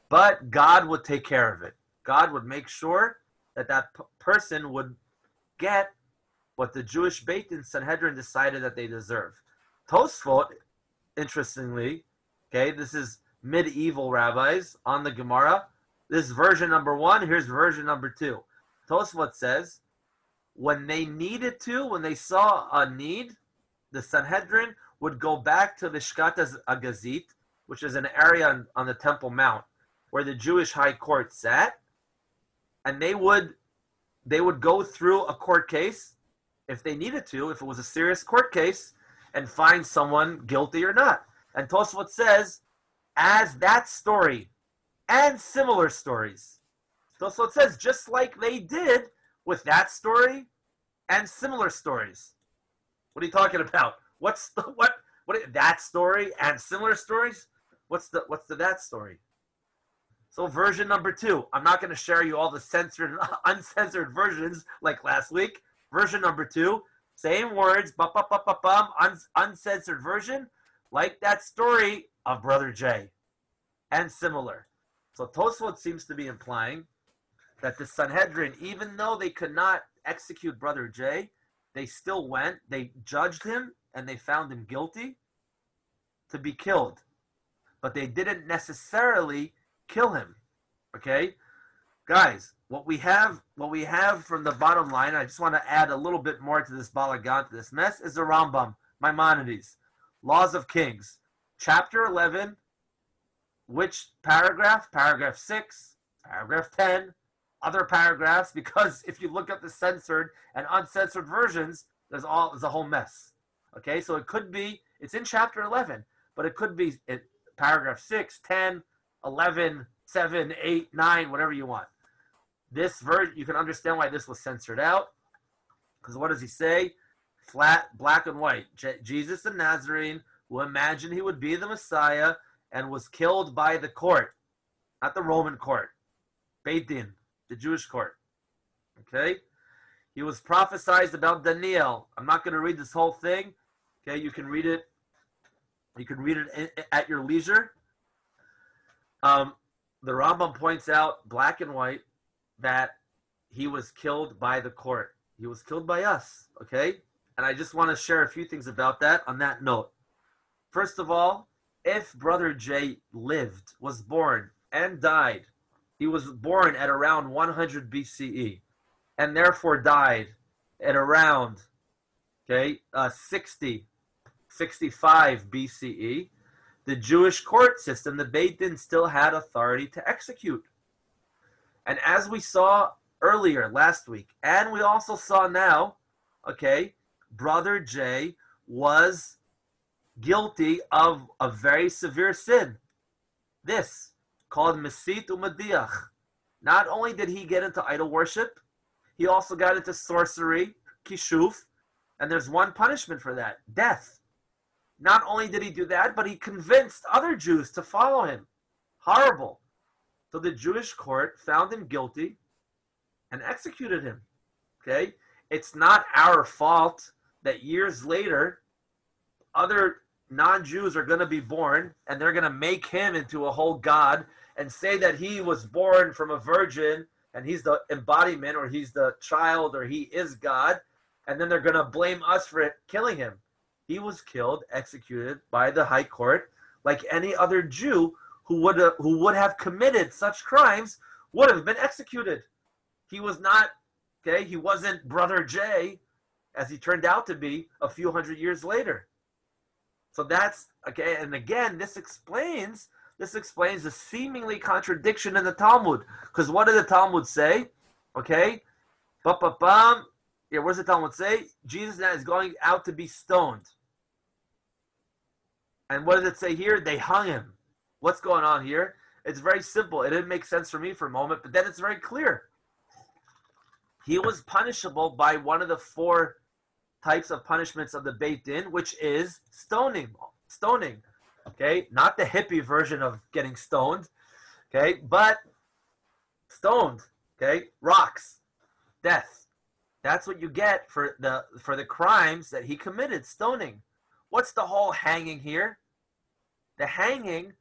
but God would take care of it. God would make sure that that person would get what the Jewish Beit Din Sanhedrin decided that they deserve. Tosfot, interestingly, okay, this is medieval rabbis on the Gemara. This is version number 1. Here's version number 2. Tosfot says, when they needed to, when they saw a need, the Sanhedrin would go back to the Shkat Agazit, which is an area on the Temple Mount where the Jewish High Court sat, and they would go through a court case if they needed to, if it was a serious court case, and find someone guilty or not. And Tosfot says, as that story and similar stories, Tosfot says, just like they did with that story and similar stories. What are you talking about? What's that story and similar stories? What's the that story? So version number 2. I'm not going to share you all the censored and uncensored versions like last week. Version number 2, same words, uncensored version, like that story of Brother J, and similar. So Tosfot seems to be implying that the Sanhedrin, even though they could not execute Brother J, they still went, they judged him, and they found him guilty to be killed. But they didn't necessarily kill him. Okay? Guys, what we have from the bottom line, I just want to add a little bit more to this balagan, to this mess, is the Rambam, Maimonides, Laws of Kings, chapter 11, which paragraph? Paragraph 6, paragraph 10, other paragraphs, because if you look at the censored and uncensored versions, there's a whole mess. Okay, so it could be, it's in chapter 11, but it could be paragraph 6, 10, 11, 7, 8, 9, whatever you want. This version, you can understand why this was censored out, because what does he say? Flat, black and white. Jesus the Nazarene, who imagined he would be the Messiah and was killed by the court, not the Roman court, Beit Din, the Jewish court. Okay? He was prophesied about Daniel. I'm not going to read this whole thing. Okay, you can read it. You can read it at your leisure. The Rambam points out, black and white, that he was killed by the court. He was killed by us. Okay? And I just want to share a few things about that on that note. First of all, if Brother J lived, was born, and died, he was born at around 100 BCE, and therefore died at around 60, 65 BCE, the Jewish court system, the Beit Din, still had authority to execute. And as we saw earlier last week, and we also saw now, Brother J was guilty of a very severe sin. This, called Mesit Umadiach. Not only did he get into idol worship, he also got into sorcery, kishuf, and there's one punishment for that, death. Not only did he do that, but he convinced other Jews to follow him. Horrible. So the Jewish court found him guilty and executed him. Okay? It's not our fault that years later, other non-Jews are going to be born and they're going to make him into a whole god and say that he was born from a virgin and he's the embodiment or he's the child or he is God, and then they're going to blame us for it, killing him. He was killed, executed by the high court like any other Jew who would have committed such crimes would have been executed. He was not, he wasn't Brother J, as he turned out to be a few hundred years later. So that's, and again, this explains the seemingly contradiction in the Talmud. Because what did the Talmud say? Ba-ba-bam. Yeah, what does the Talmud say? Jesus now is going out to be stoned. And what does it say here? They hung him. What's going on here? It's very simple. It didn't make sense for me for a moment, but then it's very clear. He was punishable by one of the 4 types of punishments of the Beit Din, which is stoning. Stoning. Okay? Not the hippie version of getting stoned. Okay? But stoned. Okay? Rocks. Death. That's what you get for the crimes that he committed, stoning. What's the whole hanging here? The hanging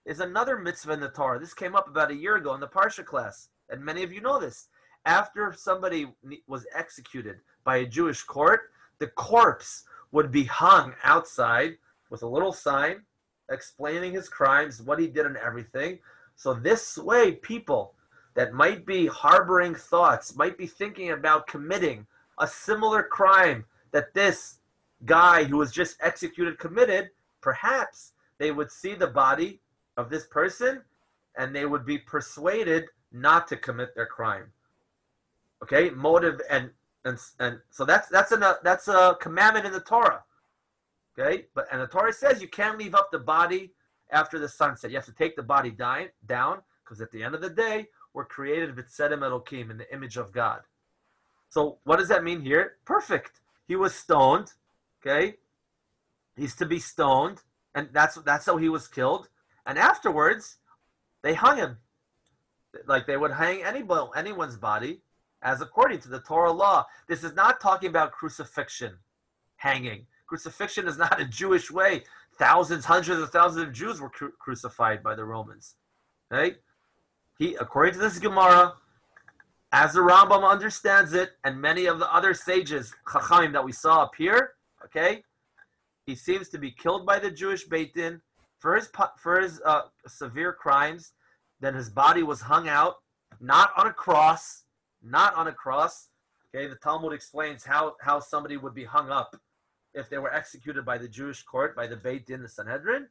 is another mitzvah in the Torah. This came up about a year ago in the Parsha class, and many of you know this. After somebody was executed by a Jewish court, the corpse would be hung outside with a little sign explaining his crimes, what he did and everything. So this way, people that might be harboring thoughts, might be thinking about committing a similar crime that this guy who was just executed committed, perhaps they would see the body of this person and they would be persuaded not to commit their crime. Okay, motive and so that's a commandment in the Torah. Okay, and the Torah says you can't leave up the body after the sunset. You have to take the body down because at the end of the day we're created b'tselem Elokim, in the image of God. So what does that mean here? Perfect. He was stoned. Okay, he's to be stoned, and that's how he was killed. And afterwards, they hung him, like they would hang anyone's body, as according to the Torah law. This is not talking about crucifixion, hanging. Crucifixion is not a Jewish way. Thousands, hundreds of thousands of Jews were crucified by the Romans. Okay, according to this Gemara, as the Rambam understands it, and many of the other sages, Chachamim, that we saw up here, okay, he seems to be killed by the Jewish Beit Din for his severe crimes. Then his body was hung out, not on a cross. Okay, the Talmud explains how somebody would be hung up if they were executed by the Jewish court, by the Beit Din, the Sanhedrin.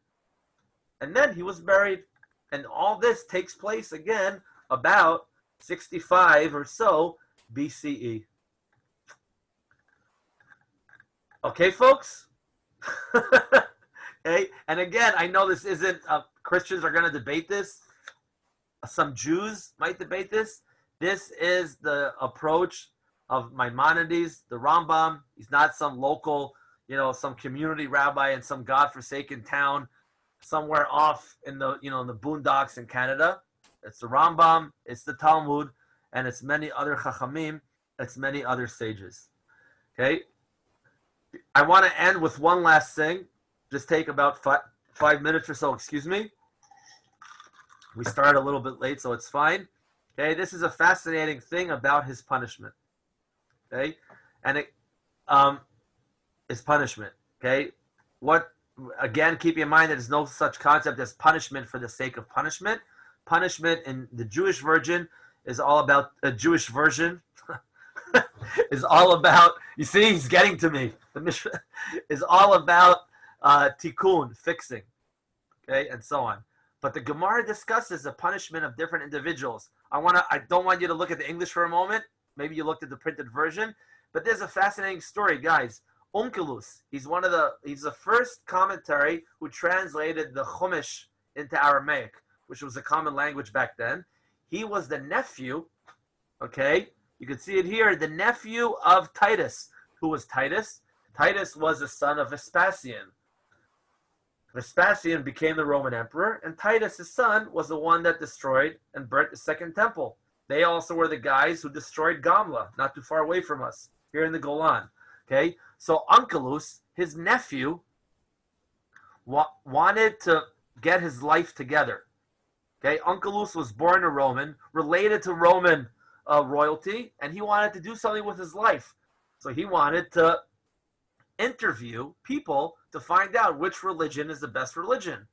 And then he was buried. And all this takes place again about 65 or so BCE. Okay, folks? Okay, and again, I know this isn't, Christians are going to debate this. Some Jews might debate this. This is the approach of Maimonides, the Rambam. He's not some local, some community rabbi in some godforsaken town somewhere off in the, in the boondocks in Canada. It's the Rambam, it's the Talmud, and it's many other Chachamim, it's many other sages. Okay? I want to end with one last thing. Just take about 5 minutes or so, excuse me. We started a little bit late, so it's fine. Okay, this is a fascinating thing about his punishment. Okay, and his punishment. Okay, again, keep in mind that there's no such concept as punishment for the sake of punishment. Punishment in the Jewish version is all about is all about, you see, he's getting to me. The Mishnah is all about tikkun, fixing, okay, and so on. But the Gemara discusses the punishment of different individuals. I don't want you to look at the English for a moment. Maybe you looked at the printed version, but there's a fascinating story, guys. Onkelos, he's the first commentary who translated the Chumash into Aramaic, which was a common language back then. He was the nephew, okay, you can see it here, the nephew of Titus. Who was Titus? Titus was the son of Vespasian. Vespasian became the Roman emperor, and Titus, his son, was the one that destroyed and burnt the second temple. They also were the guys who destroyed Gamla, not too far away from us, here in the Golan. Okay, so Onkelos, his nephew, wanted to get his life together. Okay, Onkelos was born a Roman, related to Roman royalty, and he wanted to do something with his life. So he wanted to interview people to find out which religion is the best religion.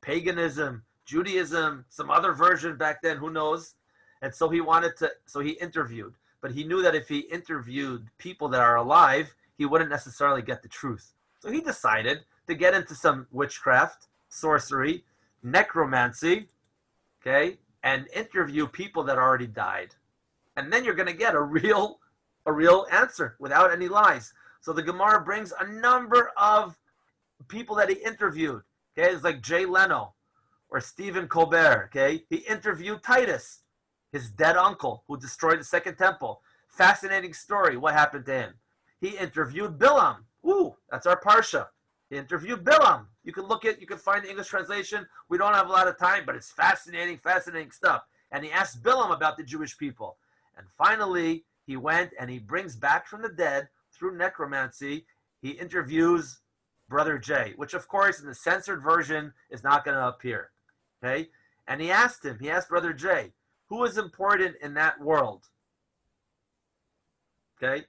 Paganism, Judaism, some other version back then, who knows? And so he interviewed. But he knew that if he interviewed people that are alive, he wouldn't necessarily get the truth. So he decided to get into some witchcraft, sorcery, necromancy, okay, and interview people that already died. And then you're going to get a real a real answer without any lies. So the Gemara brings a number of people that he interviewed. Okay, it's like Jay Leno or Stephen Colbert. Okay, he interviewed Titus, his dead uncle who destroyed the Second Temple. Fascinating story. What happened to him? He interviewed Bilam. Ooh, that's our parsha. He interviewed Bilam. You can find the English translation. We don't have a lot of time, but it's fascinating stuff. And he asked Bilam about the Jewish people. And finally, he went and he brings back from the dead through necromancy. He interviews Brother Jay, which of course in the censored version is not going to appear. Okay? And he asked Brother Jay, who is important in that world? Okay?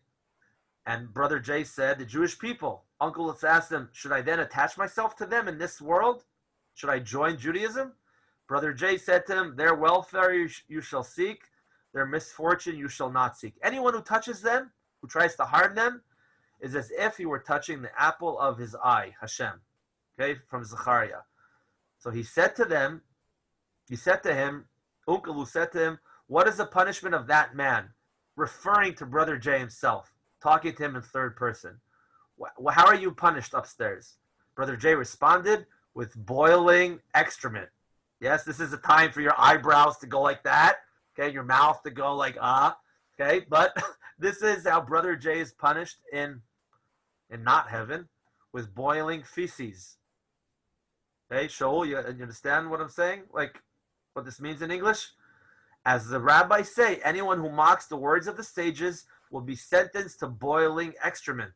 And Brother Jay said, the Jewish people. Uncle, let's ask him, should I then attach myself to them in this world? Should I join Judaism? Brother Jay said to him, their welfare you shall seek, their misfortune you shall not seek. Anyone who touches them, who tries to harm them, is as if he were touching the apple of his eye, Hashem. Okay, from Zechariah. So he said to him, Uncle said to him, what is the punishment of that man? Referring to Brother Jay himself, talking to him in third person. How are you punished upstairs? Brother Jay responded with boiling excrement. Yes, this is a time for your eyebrows to go like that. Okay, your mouth to go like Okay, but this is how Brother Jay is punished in not heaven, with boiling feces. Okay, Shaul, you understand what I'm saying? Like what this means in English? As the rabbis say, anyone who mocks the words of the sages will be sentenced to boiling excrement.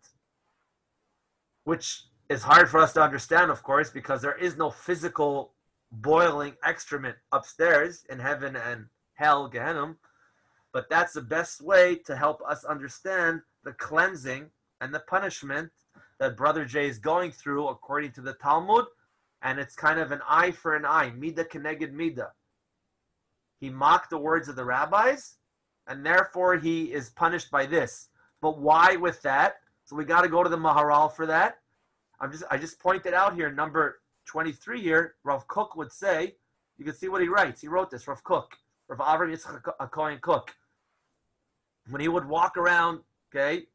Which is hard for us to understand, of course, because there is no physical boiling excrement upstairs in heaven and hell, Gehenna. But that's the best way to help us understand the cleansing and the punishment that Brother Jay is going through according to the Talmud. And it's kind of an eye for an eye, midah keneged midah. He mocked the words of the rabbis, and therefore he is punished by this. But why with that? So we got to go to the Maharal for that. I just pointed out here, number 23 here, Rav Kook would say, you can see what he writes. He wrote this, Rav Kook, Rav Avram Yitzchak Cohen Kook. When he would walk around, okay,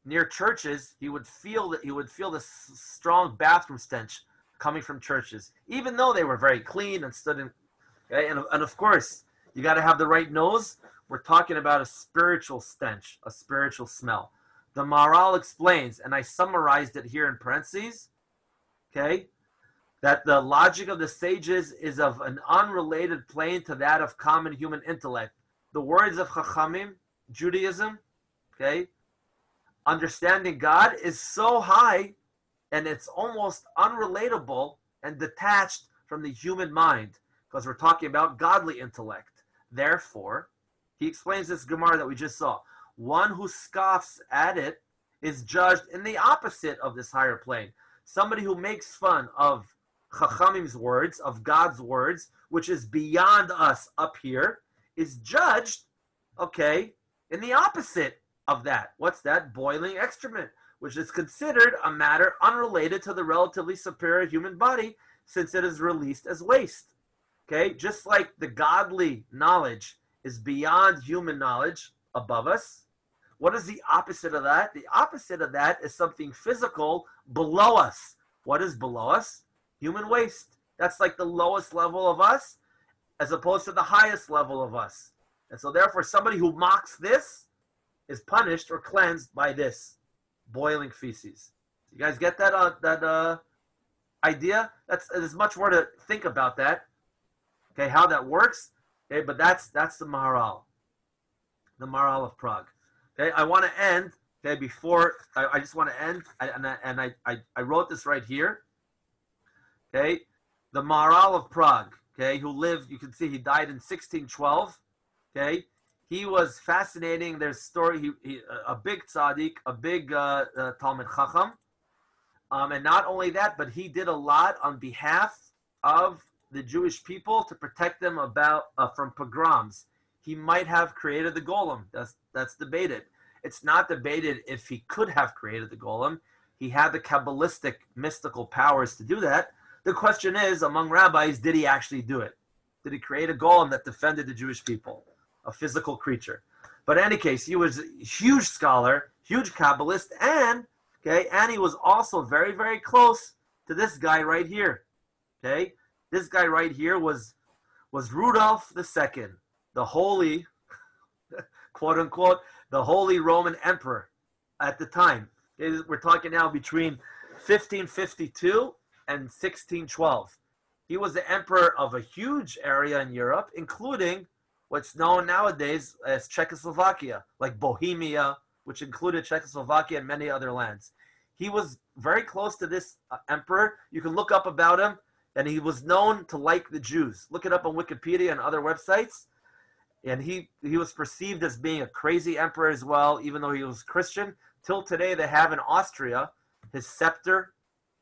near churches, he would feel the strong bathroom stench coming from churches, even though they were very clean and stood in. Okay, and of course, you got to have the right nose. We're talking about a spiritual stench, a spiritual smell. The Maharal explains, and I summarized it here in parentheses, okay, that the logic of the sages is of an unrelated plane to that of common human intellect. The words of Chachamim, Judaism, okay, understanding God is so high, and it's almost unrelatable and detached from the human mind, because we're talking about godly intellect. Therefore, he explains this Gemara that we just saw. One who scoffs at it is judged in the opposite of this higher plane. Somebody who makes fun of Chachamim's words, of God's words, which is beyond us up here, is judged, okay, in the opposite of that. What's that? Boiling excrement, which is considered a matter unrelated to the relatively superior human body, since it is released as waste. Okay, just like the godly knowledge is beyond human knowledge above us, what is the opposite of that? The opposite of that is something physical below us. What is below us? Human waste. That's like the lowest level of us as opposed to the highest level of us. And so therefore somebody who mocks this is punished or cleansed by this boiling feces. You guys get that idea? There's much more to think about that. Okay, how that works. Okay, but that's the Maharal of Prague. Okay, I want to end. Okay, before I just want to end, I wrote this right here. Okay, the Maharal of Prague. Okay, who lived? You can see he died in 1612. Okay, he was fascinating. There's a story. He a big tzaddik, a big Talmid Chacham, and not only that, but he did a lot on behalf of the Jewish people to protect them from pogroms. He might have created the golem. That's debated. It's not debated if he could have created the golem. He had the Kabbalistic mystical powers to do that. The question is, among rabbis, did he actually do it? Did he create a golem that defended the Jewish people, a physical creature? But in any case, he was a huge scholar, huge Kabbalist, and he was also very, very close to this guy right here. Okay, this guy right here was Rudolph II, the holy, quote unquote, the Holy Roman Emperor at the time. Okay, we're talking now between 1552 and 1612. He was the emperor of a huge area in Europe, including what's known nowadays as Czechoslovakia, like Bohemia, which included Czechoslovakia and many other lands. He was very close to this emperor. You can look up about him, and he was known to like the Jews. Look it up on Wikipedia and other websites. And he was perceived as being a crazy emperor as well, even though he was Christian. Till today, they have in Austria his scepter,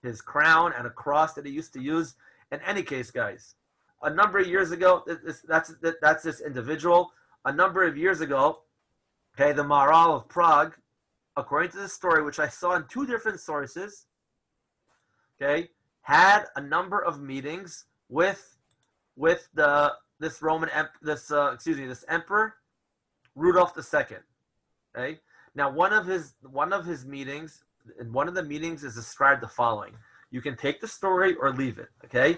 his crown, and a cross that he used to use. In any case, guys, a number of years ago, that's this individual. A number of years ago, okay, the Maharal of Prague, according to the story, which I saw in two different sources, okay, had a number of meetings with this emperor Rudolph II. Okay, now one of his meetings, in one of the meetings, is described the following. You can take the story or leave it. Okay.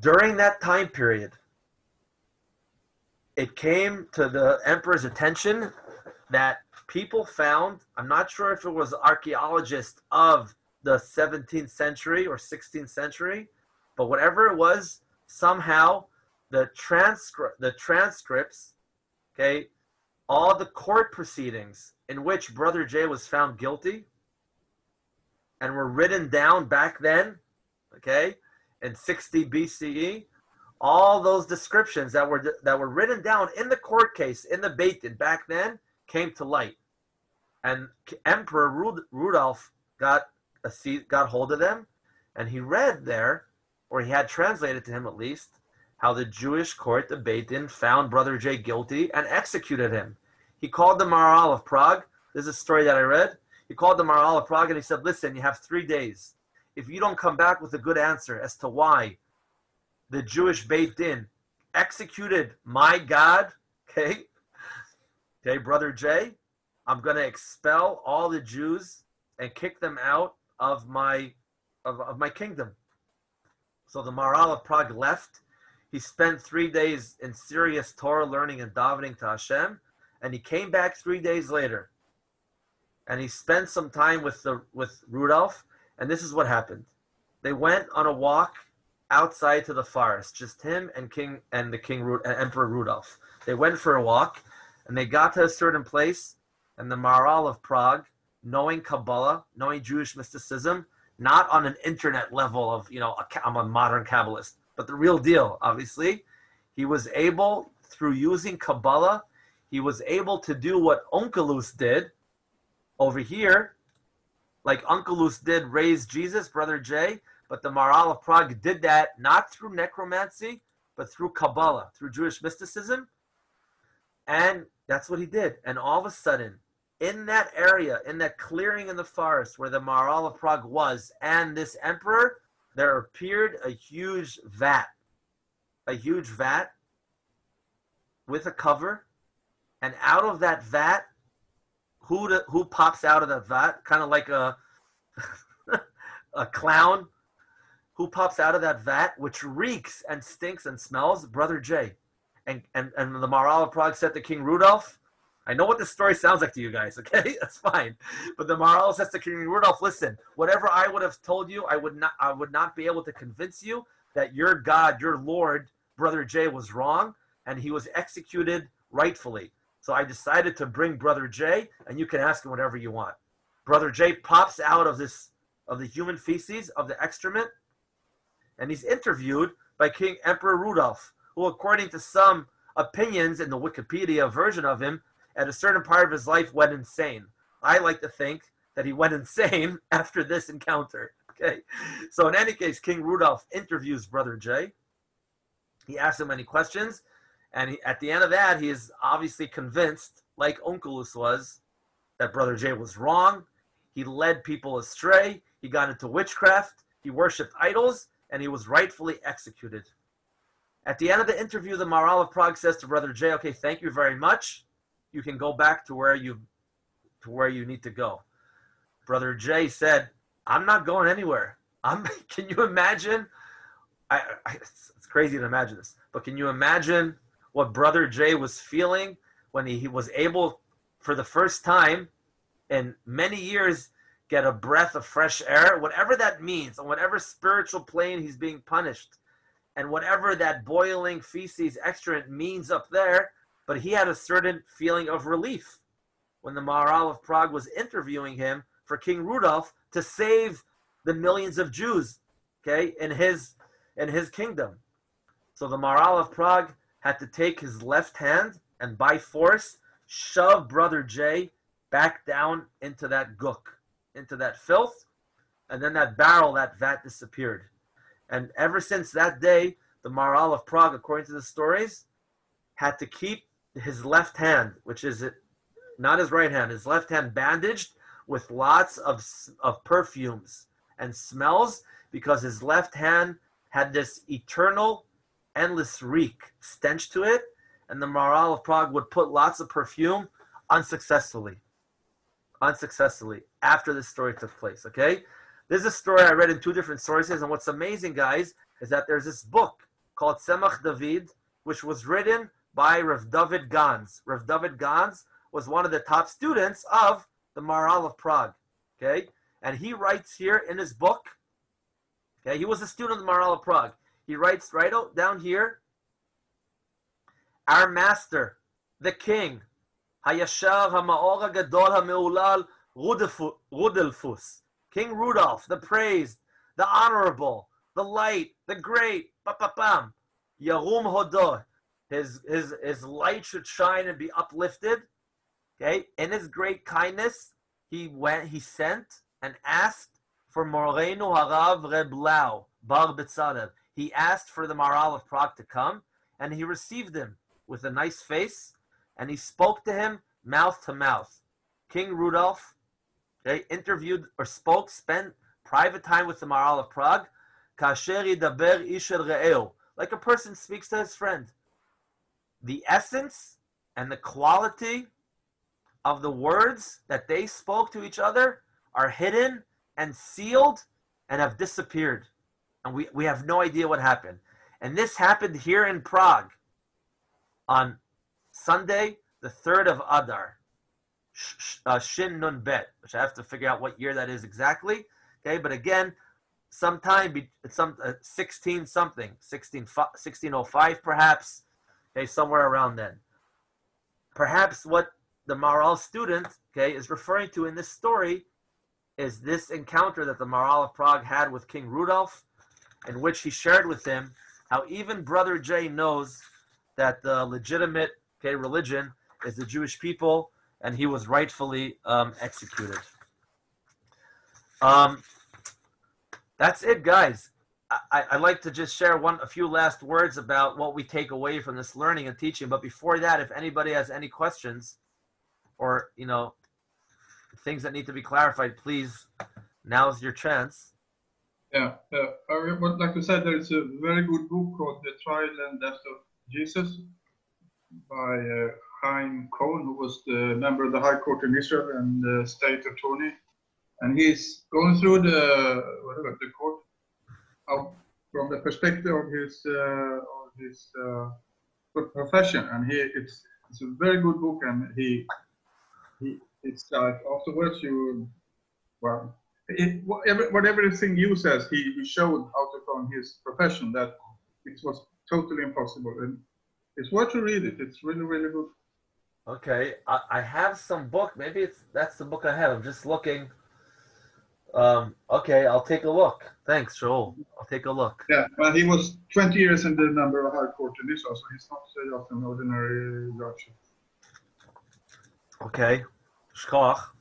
During that time period, it came to the emperor's attention that people found, I'm not sure if it was archaeologists of the 17th century or 16th century, but whatever it was, somehow the transcripts, okay, all the court proceedings in which Brother J was found guilty and were written down back then, okay, in 60 BCE, all those descriptions that were written down in the court case, in the Beit Din back then, came to light. And Emperor Rudolph got hold of them, and he read there, or he had translated to him at least, how the Jewish court, the Beit Din, found Brother J guilty and executed him. He called the Maharal of Prague. This is a story that I read. He called the Maharal of Prague and he said, listen, you have 3 days. If you don't come back with a good answer as to why the Jewish Beit Din executed my God, okay, Brother J, I'm going to expel all the Jews and kick them out of my kingdom. So the Maharal of Prague left. He spent 3 days in serious Torah learning and davening to Hashem, and he came back 3 days later. And he spent some time with Rudolph, and this is what happened. They went on a walk outside to the forest, just him and Emperor Rudolph. They went for a walk, and they got to a certain place, and the Maharal of Prague, knowing Kabbalah, knowing Jewish mysticism, not on an internet level of, I'm a modern Kabbalist, but the real deal, obviously, he was able, through using Kabbalah, he was able to do what Onkelos did over here, like Onkelos did raise Jesus, Brother J, but the Maharal of Prague did that not through necromancy, but through Kabbalah, through Jewish mysticism, and that's what he did. And all of a sudden, in that area, in that clearing in the forest where the Maharal of Prague was, and this emperor, there appeared a huge vat with a cover, and out of that vat, who pops out of that vat? Kind of like a clown. Who pops out of that vat, which reeks and stinks and smells? Brother J. And the Maharal of Prague said to King Rudolph, I know what this story sounds like to you guys, okay? That's fine. But the Maharal says to King Rudolph, listen, whatever I would have told you, I would not be able to convince you that your God, your Lord, Brother J, was wrong, and he was executed rightfully. So I decided to bring Brother J, and you can ask him whatever you want. Brother J pops out of the human feces, of the excrement, and he's interviewed by Emperor Rudolph, who, according to some opinions in the Wikipedia version of him, at a certain part of his life went insane. I like to think that he went insane after this encounter. Okay, so in any case, King Rudolph interviews Brother J. He asks him any questions, and at the end of that, he is obviously convinced, like Onkelos was, that Brother J was wrong. He led people astray. He got into witchcraft. He worshipped idols, and he was rightfully executed. At the end of the interview, the Maharal of Prague says to Brother J, okay, thank you very much. You can go back to where you need to go. Brother J said, I'm not going anywhere. Can you imagine? It's crazy to imagine this, but can you imagine what Brother J was feeling when he was able, for the first time in many years, get a breath of fresh air, whatever that means, on whatever spiritual plane he's being punished, and whatever that boiling feces extract means up there, but he had a certain feeling of relief when the Maharal of Prague was interviewing him for King Rudolph to save the millions of Jews, okay, in his kingdom. So the Maharal of Prague had to take his left hand and by force shove Brother J back down into that guk, into that filth, and then that barrel, that vat disappeared. And ever since that day, the Maharal of Prague, according to the stories, had to keep his left hand, which is not his right hand, his left hand bandaged with lots of perfumes and smells, because his left hand had this eternal, endless reek, stench to it, and the Maharal of Prague would put lots of perfume unsuccessfully after this story took place, okay? This is a story I read in two different sources, and what's amazing, guys, is that there's this book called Tzemach David, which was written by Rav David Gans. Rav David Gans was one of the top students of the Maharal of Prague, okay? And he writes here in his book, okay, he was a student of the Maharal of Prague. He writes right down here, our master, the king, Hayashar HaMa'or HaGadol HaMeulal Rudolfus, King Rudolph, the praised, the honorable, the light, the great, Yarum Hodo, his light should shine and be uplifted. Okay, in his great kindness, he sent and asked for Morenu Harav Reb Lau Bar Betzarev. He asked for the Maharal of Prague to come, and he received him with a nice face, and he spoke to him mouth to mouth. King Rudolph, okay, spent private time with the Maharal of Prague, kasher yidaber ish el re'eu, like a person speaks to his friend. The essence and the quality of the words that they spoke to each other are hidden and sealed and have disappeared. And we have no idea what happened. And this happened here in Prague on Sunday, the 3rd of Adar, Shin Nun Bet, which I have to figure out what year that is exactly. Okay, but again, sometime 1605 perhaps, okay, somewhere around then. Perhaps what the Maharal student, okay, is referring to in this story is this encounter that the Maharal of Prague had with King Rudolph, in which he shared with him how even Brother J knows that the legitimate, okay, religion is the Jewish people, and he was rightfully executed. That's it, guys. I'd like to just share a few last words about what we take away from this learning and teaching. But before that, if anybody has any questions or, things that need to be clarified, please, now's your chance. Yeah, I would like to say there is a very good book called The Trial and Death of Jesus by Chaim Cohen, who was the member of the High Court in Israel and the state attorney. And he's going through the court from the perspective of his profession, and it's a very good book. And it's like afterwards everything you says he showed out from his profession that it was totally impossible, and it's worth to read it. It's really, really good. Okay, I have some book. Maybe that's the book I have. I'm just looking. Okay, I'll take a look. Thanks, Joel. I'll take a look. Yeah, well, he was 20 years in the member of High Court in Israel, so he's not just an ordinary judge. Okay, Shkoch.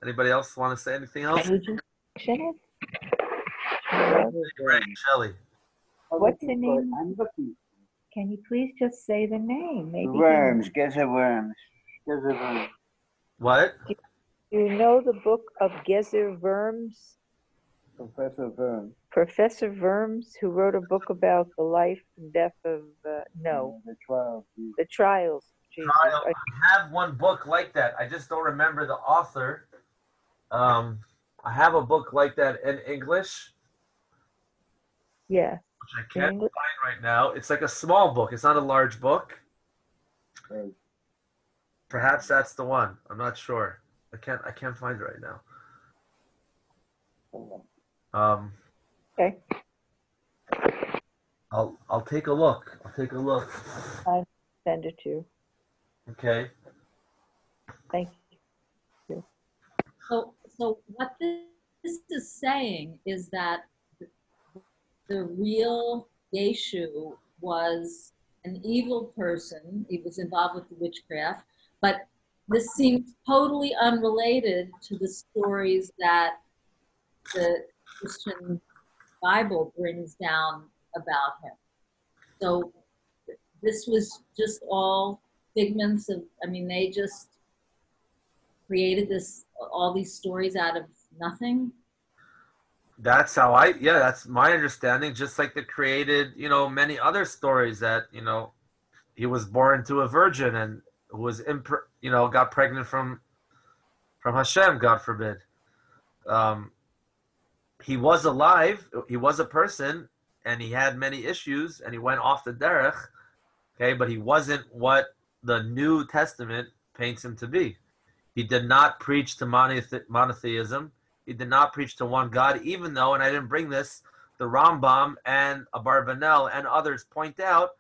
Anybody else want to say anything else? Can you just mention it? Great, Shelley. What's the name? Can you please just say the name? Maybe Worms, Geza worms. What? You know the book of Gezer Vermes? Professor Verne. Professor Vermes, who wrote a book about the life and death of, The trial. the trials of Jesus. Kyle, I have one book like that. I just don't remember the author. I have a book like that in English, Yeah. which I can't find right now. It's like a small book. It's not a large book. Right. Perhaps that's the one. I'm not sure. I can't find it right now. Okay. I'll take a look. I'll take a look. I'll send it to you. Okay. Thank you. So what this is saying is that the real Yeshu was an evil person. He was involved with the witchcraft, but this seems totally unrelated to the stories that the Christian Bible brings down about him. So this was just all figments of, they just created all these stories out of nothing. That's how that's my understanding. Just like they created, many other stories that, he was born to a virgin and was, got pregnant from Hashem, God forbid. He was alive. He was a person, and he had many issues, and he went off the derech. Okay, but he wasn't what the New Testament paints him to be. He did not preach to monotheism. He did not preach to one God, even though, and I didn't bring this, the Rambam and Abarbanel and others point out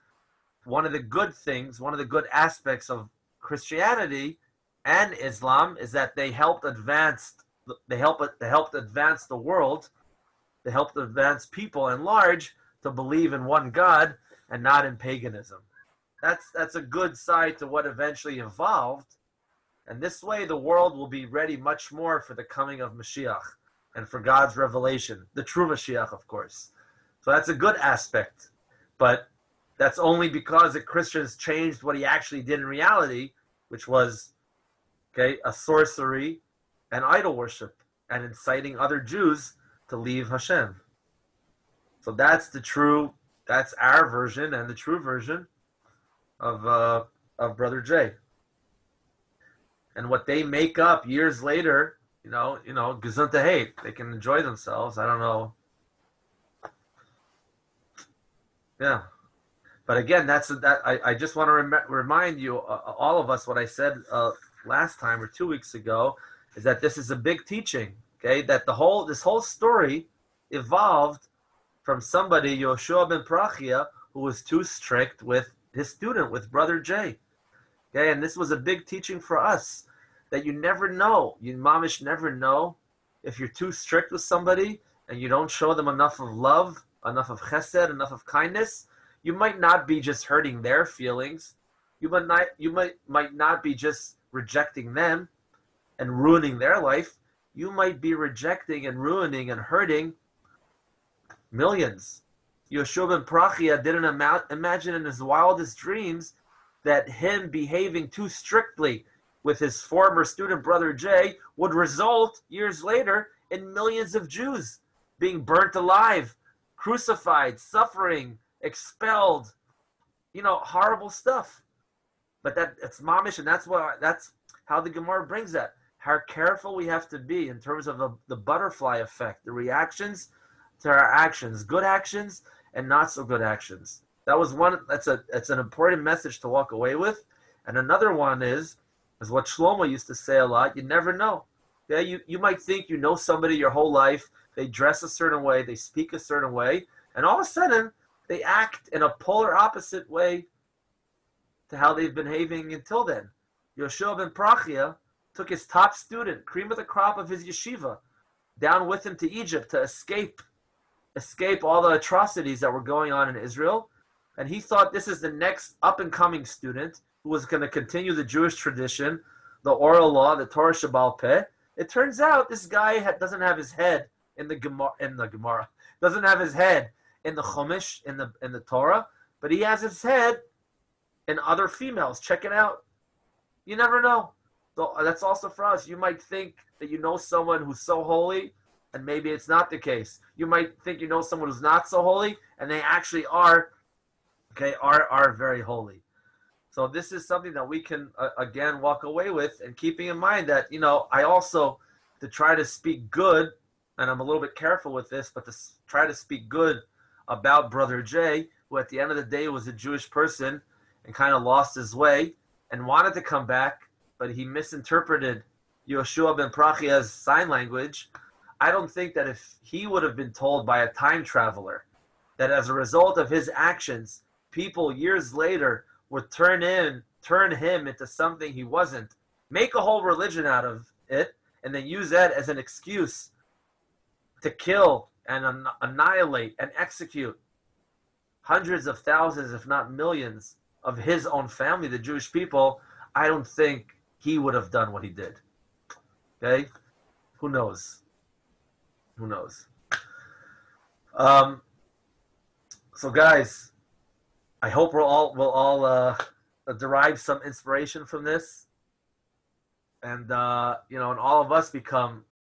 one of the good things, one of the good aspects of Christianity and Islam is that they helped advance the world. They helped advance people in large to believe in one God and not in paganism. That's a good side to what eventually evolved. And this way the world will be ready much more for the coming of Mashiach and for God's revelation, the true Mashiach, of course. So that's a good aspect. But that's only because the Christians changed what he actually did in reality, which was, a sorcery and idol worship and inciting other Jews to leave Hashem. So that's our version and the true version of Brother Jay. And what they make up years later, gesundheit hate. They can enjoy themselves. I don't know. Yeah. But again, I just want to remind you, all of us, what I said last time or 2 weeks ago, is that this is a big teaching. Okay, that this whole story evolved from somebody, Yoshua ben Prachia, who was too strict with his student, with Brother Jay. Okay, and this was a big teaching for us, that you never know, you mamish never know, if you're too strict with somebody and you don't show them enough of love, enough of chesed, enough of kindness, you might not be just hurting their feelings. You might not be just rejecting them and ruining their life. You might be rejecting and ruining and hurting millions. Yoshua ben Prachia didn't imagine in his wildest dreams that him behaving too strictly with his former student, Brother Jay, would result years later in millions of Jews being burnt alive, crucified, suffering, expelled, horrible stuff. But it's mamish, and that's how the Gemara brings that. How careful we have to be in terms of the butterfly effect, the reactions to our actions, good actions and not so good actions. That was one. That's an important message to walk away with. And another one is what Shlomo used to say a lot. You never know. Yeah, you might think you know somebody your whole life. They dress a certain way, they speak a certain way, and all of a sudden they act in a polar opposite way to how they've been behaving until then. Yoshua ben Prachia took his top student, cream of the crop of his yeshiva, down with him to Egypt to escape all the atrocities that were going on in Israel. And he thought this is the next up-and-coming student who was going to continue the Jewish tradition, the oral law, the Torah Shabbal Peh. It turns out this guy doesn't have his head in the Gemara, doesn't have his head in the Chumash, in the Torah, but he has his head in other females. Check it out. You never know. So that's also for us. You might think that you know someone who's so holy, and maybe it's not the case. You might think you know someone who's not so holy, and they actually are, okay, are very holy. So this is something that we can, again, walk away with, and keeping in mind that, I also, to try to speak good, and I'm a little bit careful with this, but to try to speak good about Brother Jay, who at the end of the day was a Jewish person and kind of lost his way and wanted to come back, but he misinterpreted Yoshua ben Prachia's sign language. I don't think that if he would have been told by a time traveler that as a result of his actions, people years later would turn him into something he wasn't, make a whole religion out of it, and then use that as an excuse to kill and annihilate and execute hundreds of thousands, if not millions, of his own family, the Jewish people, I don't think he would have done what he did. Okay? Who knows? Who knows? So guys, I hope we'll all derive some inspiration from this, and and all of us become